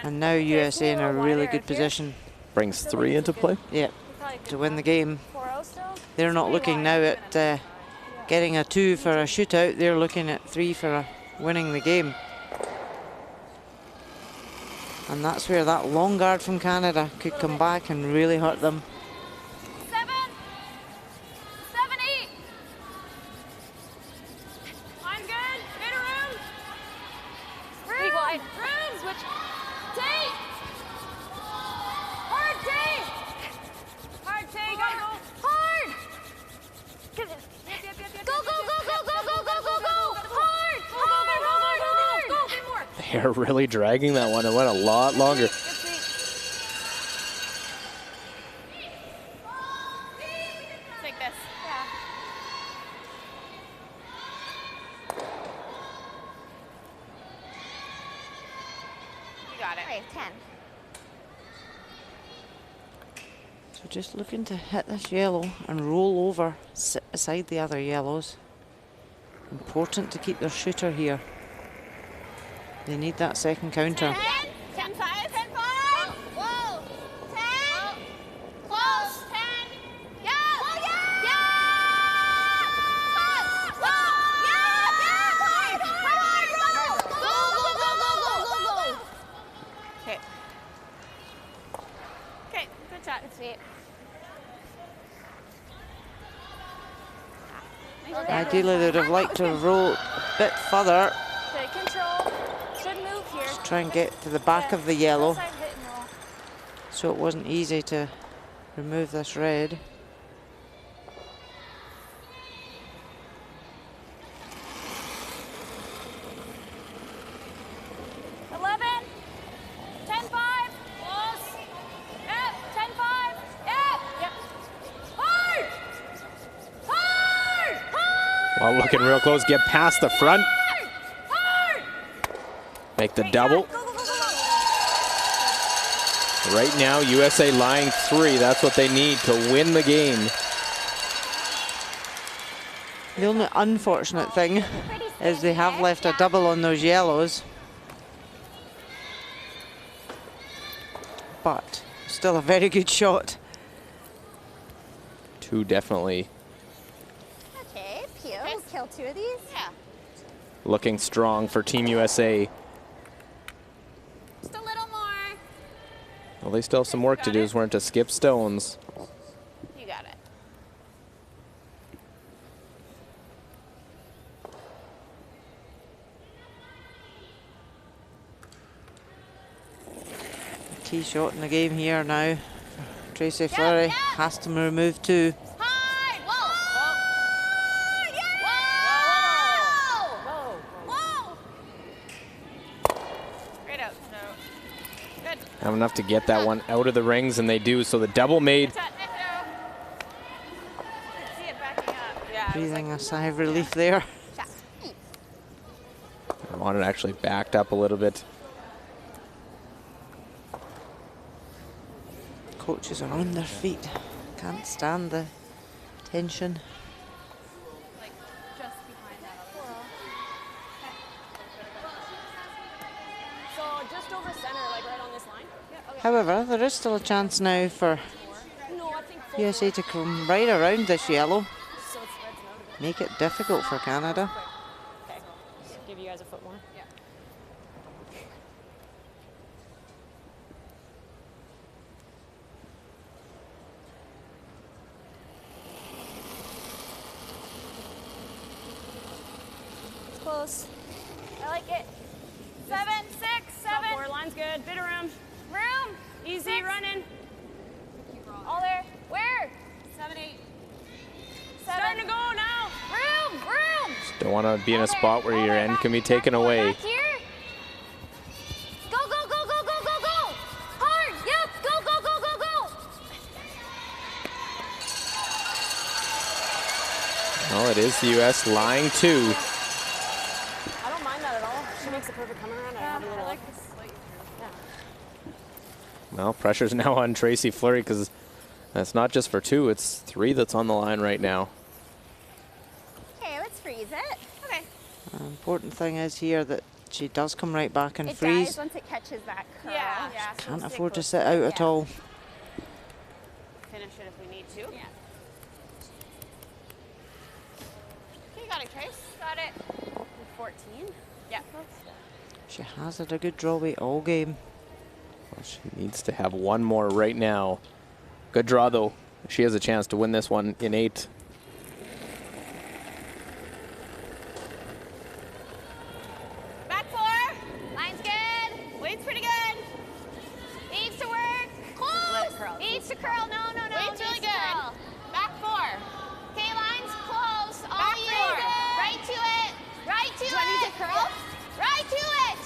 And now USA in a really good position. Brings 3 into play. Yeah, to win the game. 4-0 still? They're not looking now at getting a 2 for a shootout. They're looking at 3 for winning the game. And that's where that long guard from Canada could come back and really hurt them. 7. 7, 8. I'm good. Hit a room. Room. wide. Room. Switch. Take. Hard take. Hard take. Gotta go. Hard. Yep. Go, go, go, go, go, go, go, go, go. Hard. Hard, hard, hard. Go more. They're really dragging that one. It went a lot longer. Good feet. Take this. Yeah. You got it. Okay, 10. So just looking to hit this yellow and roll over, sit beside the other yellows. Important to keep their shooter here. They need that second counter. 10. 10, 5. 10, 5. Whoa. 10. Close. 10. Yeah. Oh, yeah. Yeah. Whoa. Yeah. Yeah. Hard. Hard. Go. Go, go, go, go, go, go, go. Okay. Okay. Good shot. Sweet. Ideally, they'd have liked to roll a bit further. Good control. Should move here. Just try and get to the back of the yellow, Outside hit and roll. so it wasn't easy to remove this red. Well, looking real close, get past the front. Make the double. Right now, USA lying 3. That's what they need to win the game. The only unfortunate thing is they have left a double on those yellows. But still a very good shot. 2 definitely Okay, Pew. Kill 2 of these? Yeah. looking strong for Team USA. Just a little more. Well, they still have some work to do as we're into skip stones. You got it. Key shot in the game here now. Tracy Fleury has to remove 2. Hard. Whoa. Whoa. Yeah. Whoa. Great out. No. Good. Have enough to get that one out of the rings, and they do. So the double made. See it backing up. Yeah. Breathing a sigh of relief there. I wanted actually backed up a little bit. Coaches are on their feet. Can't stand the tension. Like just behind that other one. So just over center, like right on this line? Yeah. However, there is still a chance now for USA to come right around this yellow. Make it difficult for Canada. Okay. Give you guys a foot more. Yeah. It's close. I like it. 7, 6, 7. 4 line's good. Bit of room. Room. Easy 6. running. All there. Where? 7, 8. 7. Starting to go now. Room. Room. Just don't want to be in a spot where your end can be taken Back away. here. Go, go, go, go, go, go, go. Hard. Yep. Go, go, go, go, go. Well, it is the U.S. line 2. I don't mind that at all. She makes a perfect coming around. I have a little. I like this. Well, pressure's now on Tracy Fleury because that's not just for 2, it's 3 that's on the line right now. Okay, let's freeze it. Okay. Important thing is here that she does come right back and It freeze. dies once it catches that curl. Yeah. Can't afford to sit out at all. Finish it if we need to. Yeah. Okay, you got it, Trace. Got it. 14. Yeah. She has had a good draw weight all game. Well, she needs to have one more right now. Good draw, though. She has a chance to win this one in 8. Back 4. Line's good. Weight's pretty good. Needs to work. Close. Let it curl. Needs to curl. No, no, no. Weight's Needs really to good. curl. Back 4. Okay, line's close. All Back you. 4. Right to it. Right to Do I need it. to curl? Right to it.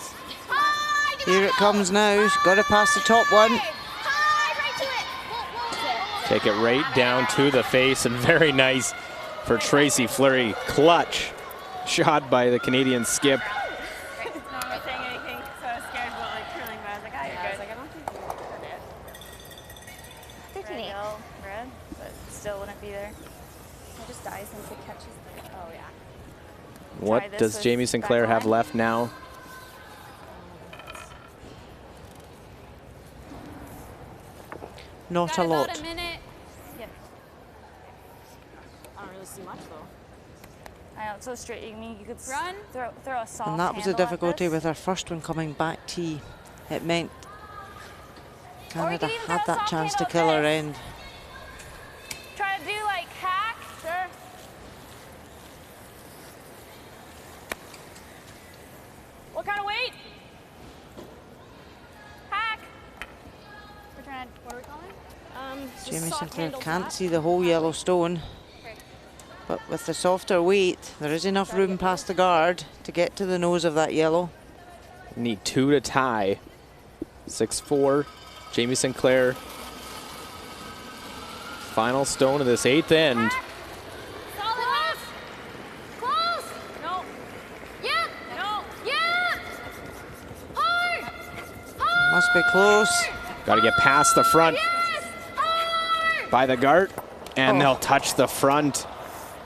High to Here the it middle. comes now. She's got to pass the top one. High, right to it. Whoa, whoa. Take it right down to the face, and very nice for Tracy Fleury. Clutch shot by the Canadian skip. No, I'm not saying anything, so I was scared about like curling, but I was like, ah, you're good. I was like, I don't think you're good at 13-8. Red, but still wouldn't be there. It just dies once it catches. Oh, yeah. What this does with Jamie Sinclair have back line. left now? Not Got a lot. about a minute. Yeah. I don't really see much, though. I know, it's so straight. I mean, you could Run. throw a soft And that was the handle at difficulty this. with her first one coming back tee. It meant Canada even had throw a that soft chance to handle kill at her this. end. Try to do like hack. Sure. What kind of weight? Hack. We're trying. What are we calling? Just Jamie soft Sinclair handle can't flat. see the whole yellow stone. Okay. But with the softer weight, there is enough room past the guard to get to the nose of that yellow. Need 2 to tie. 6-4. Jamie Sinclair. Final stone of this 8th end. Solid. Close. No. Yep. No. Yep. Hard. Hard. Must be close. Got to get past the front Yes. Hard. by the guard, and Oh. they'll touch the front.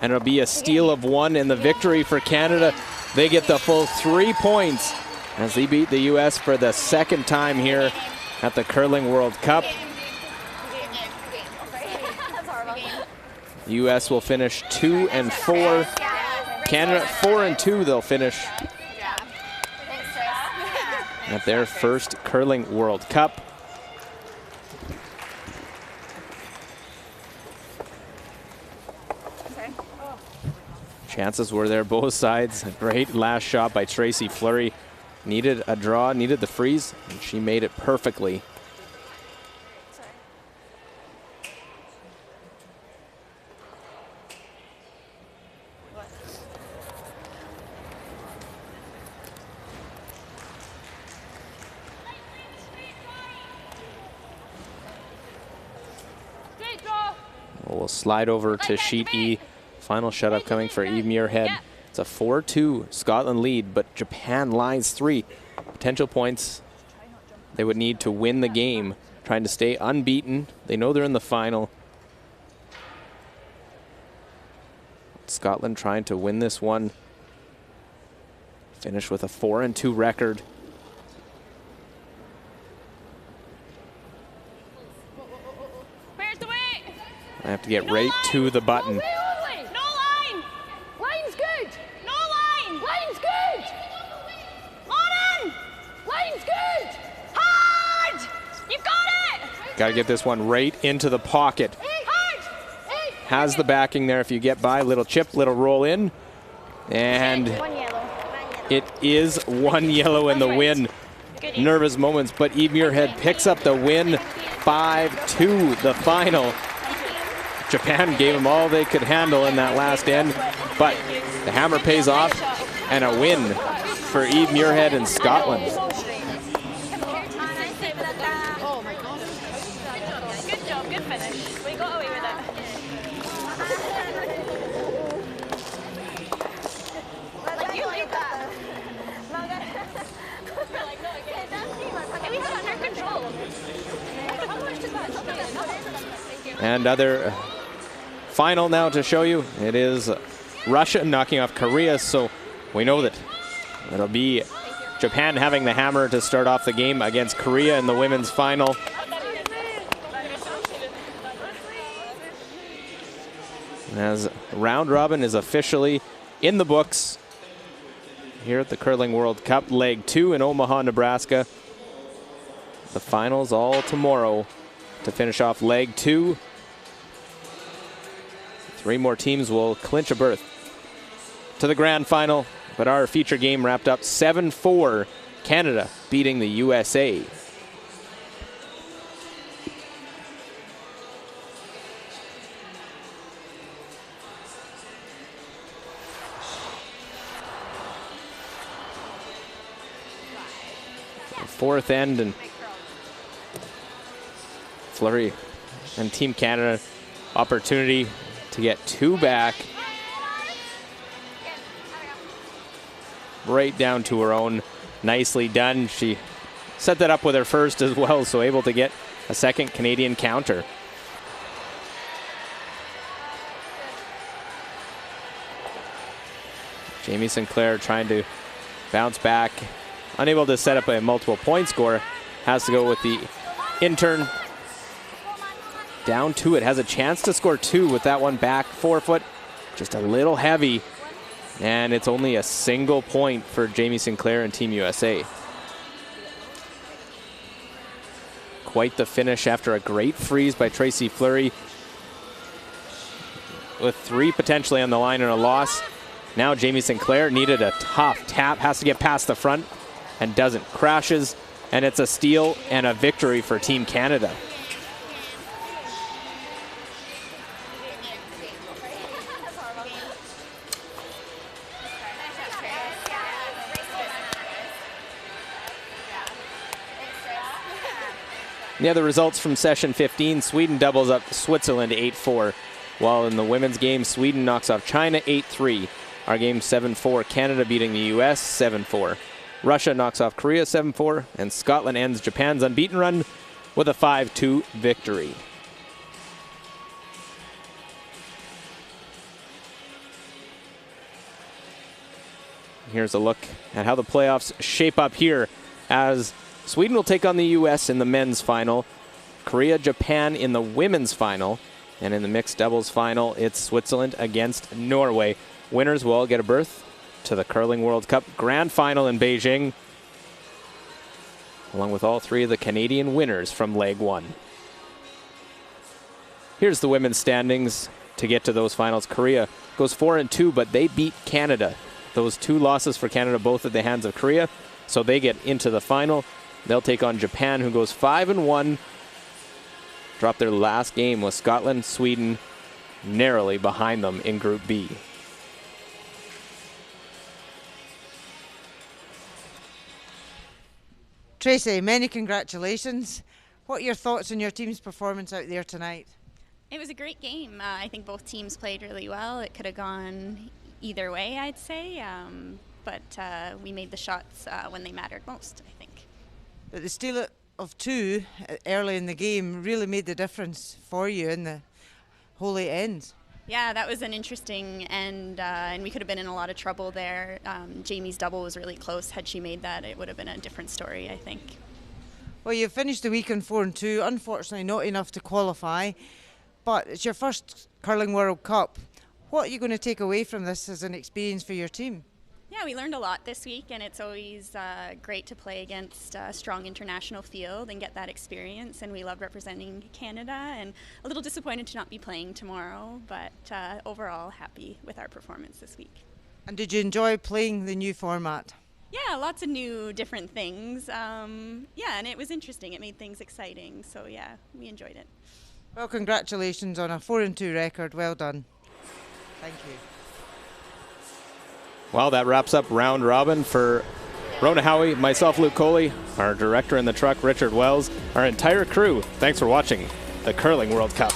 And it'll be a steal of 1 in the victory for Canada. They get the full 3 points as they beat the U.S. for the 2nd time here at the Curling World Cup. That's horrible. U.S. will finish 2 and 4. Canada 4 and 2. They'll finish Thanks, Trace. at their first Curling World Cup. Chances were there both sides. A great last shot by Tracy Fleury. Needed a draw, needed the freeze, and she made it perfectly. Sorry. Great draw. We'll slide over to sheet E. Final shutout coming for Eve Muirhead. It's a 4-2 Scotland lead, but Japan lines 3. Potential points they would need to win the game, trying to stay unbeaten. They know they're in the final. Scotland trying to win this one. Finish with a 4-2 record. I have to get right to the button. No line! Line's good! No line! Line's good! On in! Line's good! Hard! You got it! Got to get this one right into the pocket. Hard! Has the backing there if you get by. Little chip, little roll in. And One yellow. it is 1 yellow in the win. Nervous moments, but Eve Muirhead picks up the win. 5-2 the final. Japan gave them all they could handle in that last end, but the hammer pays off and a win for Eve Muirhead in Scotland. Oh my gosh. Good job, good finish. We got away with it. Like, you lead that. We have it under control. And other final now to show you. It is Russia knocking off Korea, so we know that it'll be Japan having the hammer to start off the game against Korea in the women's final. As round robin is officially in the books here at the Curling World Cup, leg 2 in Omaha, Nebraska. The finals all tomorrow to finish off leg 2. 3 more teams will clinch a berth to the grand final, but our feature game wrapped up 7-4, Canada beating the USA. Fourth end, and Fleury and Team Canada opportunity to get 2 back. Right down to her own. Nicely done. She set that up with her first as well, so able to get a second Canadian counter. Jamie Sinclair trying to bounce back. Unable to set up a multiple point score. Has to go with the intern. Down to it. Has a chance to score 2 with that one back 4 foot. Just a little heavy. And it's only a single point for Jamie Sinclair and Team USA. Quite the finish after a great freeze by Tracy Fleury. With 3 potentially on the line and a loss. Now Jamie Sinclair needed a tough tap. Has to get past the front and doesn't. Crashes, and it's a steal and a victory for Team Canada. The other results from session 15, Sweden doubles up Switzerland 8-4, while in the women's game, Sweden knocks off China 8-3. Our game 7-4, Canada beating the US 7-4. Russia knocks off Korea 7-4, and Scotland ends Japan's unbeaten run with a 5-2 victory. Here's a look at how the playoffs shape up here, as Sweden will take on the US in the men's final, Korea, Japan in the women's final, and in the mixed doubles final, it's Switzerland against Norway. Winners will all get a berth to the Curling World Cup Grand Final in Beijing, along with all 3 of the Canadian winners from Leg 1. Here's the women's standings to get to those finals. Korea goes 4-2, but they beat Canada. Those 2 losses for Canada, both at the hands of Korea, so they get into the final. They'll take on Japan, who goes 5-1. Dropped their last game with Scotland, Sweden narrowly behind them in Group B. Tracy, many congratulations. What are your thoughts on your team's performance out there tonight? It was a great game. I think both teams played really well. It could have gone either way, I'd say, but we made the shots when they mattered most, I think. But the steal of 2 early in the game really made the difference for you in the holy end. Yeah, that was an interesting end, and we could have been in a lot of trouble there. Jamie's double was really close. Had she made that, it would have been a different story, I think. Well, you finished the weekend 4-2. Unfortunately, not enough to qualify. but it's your first Curling World Cup. What are you going to take away from this as an experience for your team? Yeah, we learned a lot this week, and it's always great to play against a strong international field and get that experience. And we love representing Canada, and a little disappointed to not be playing tomorrow, but overall happy with our performance this week. And did you enjoy playing the new format? Yeah, lots of new different things. Yeah, and it was interesting. It made things exciting. So yeah, we enjoyed it. Well, congratulations on a 4-2 record. Well done. Thank you. Well, that wraps up round robin for Rona Howie, myself, Luke Coley, our director in the truck, Richard Wells, our entire crew. Thanks for watching the Curling World Cup.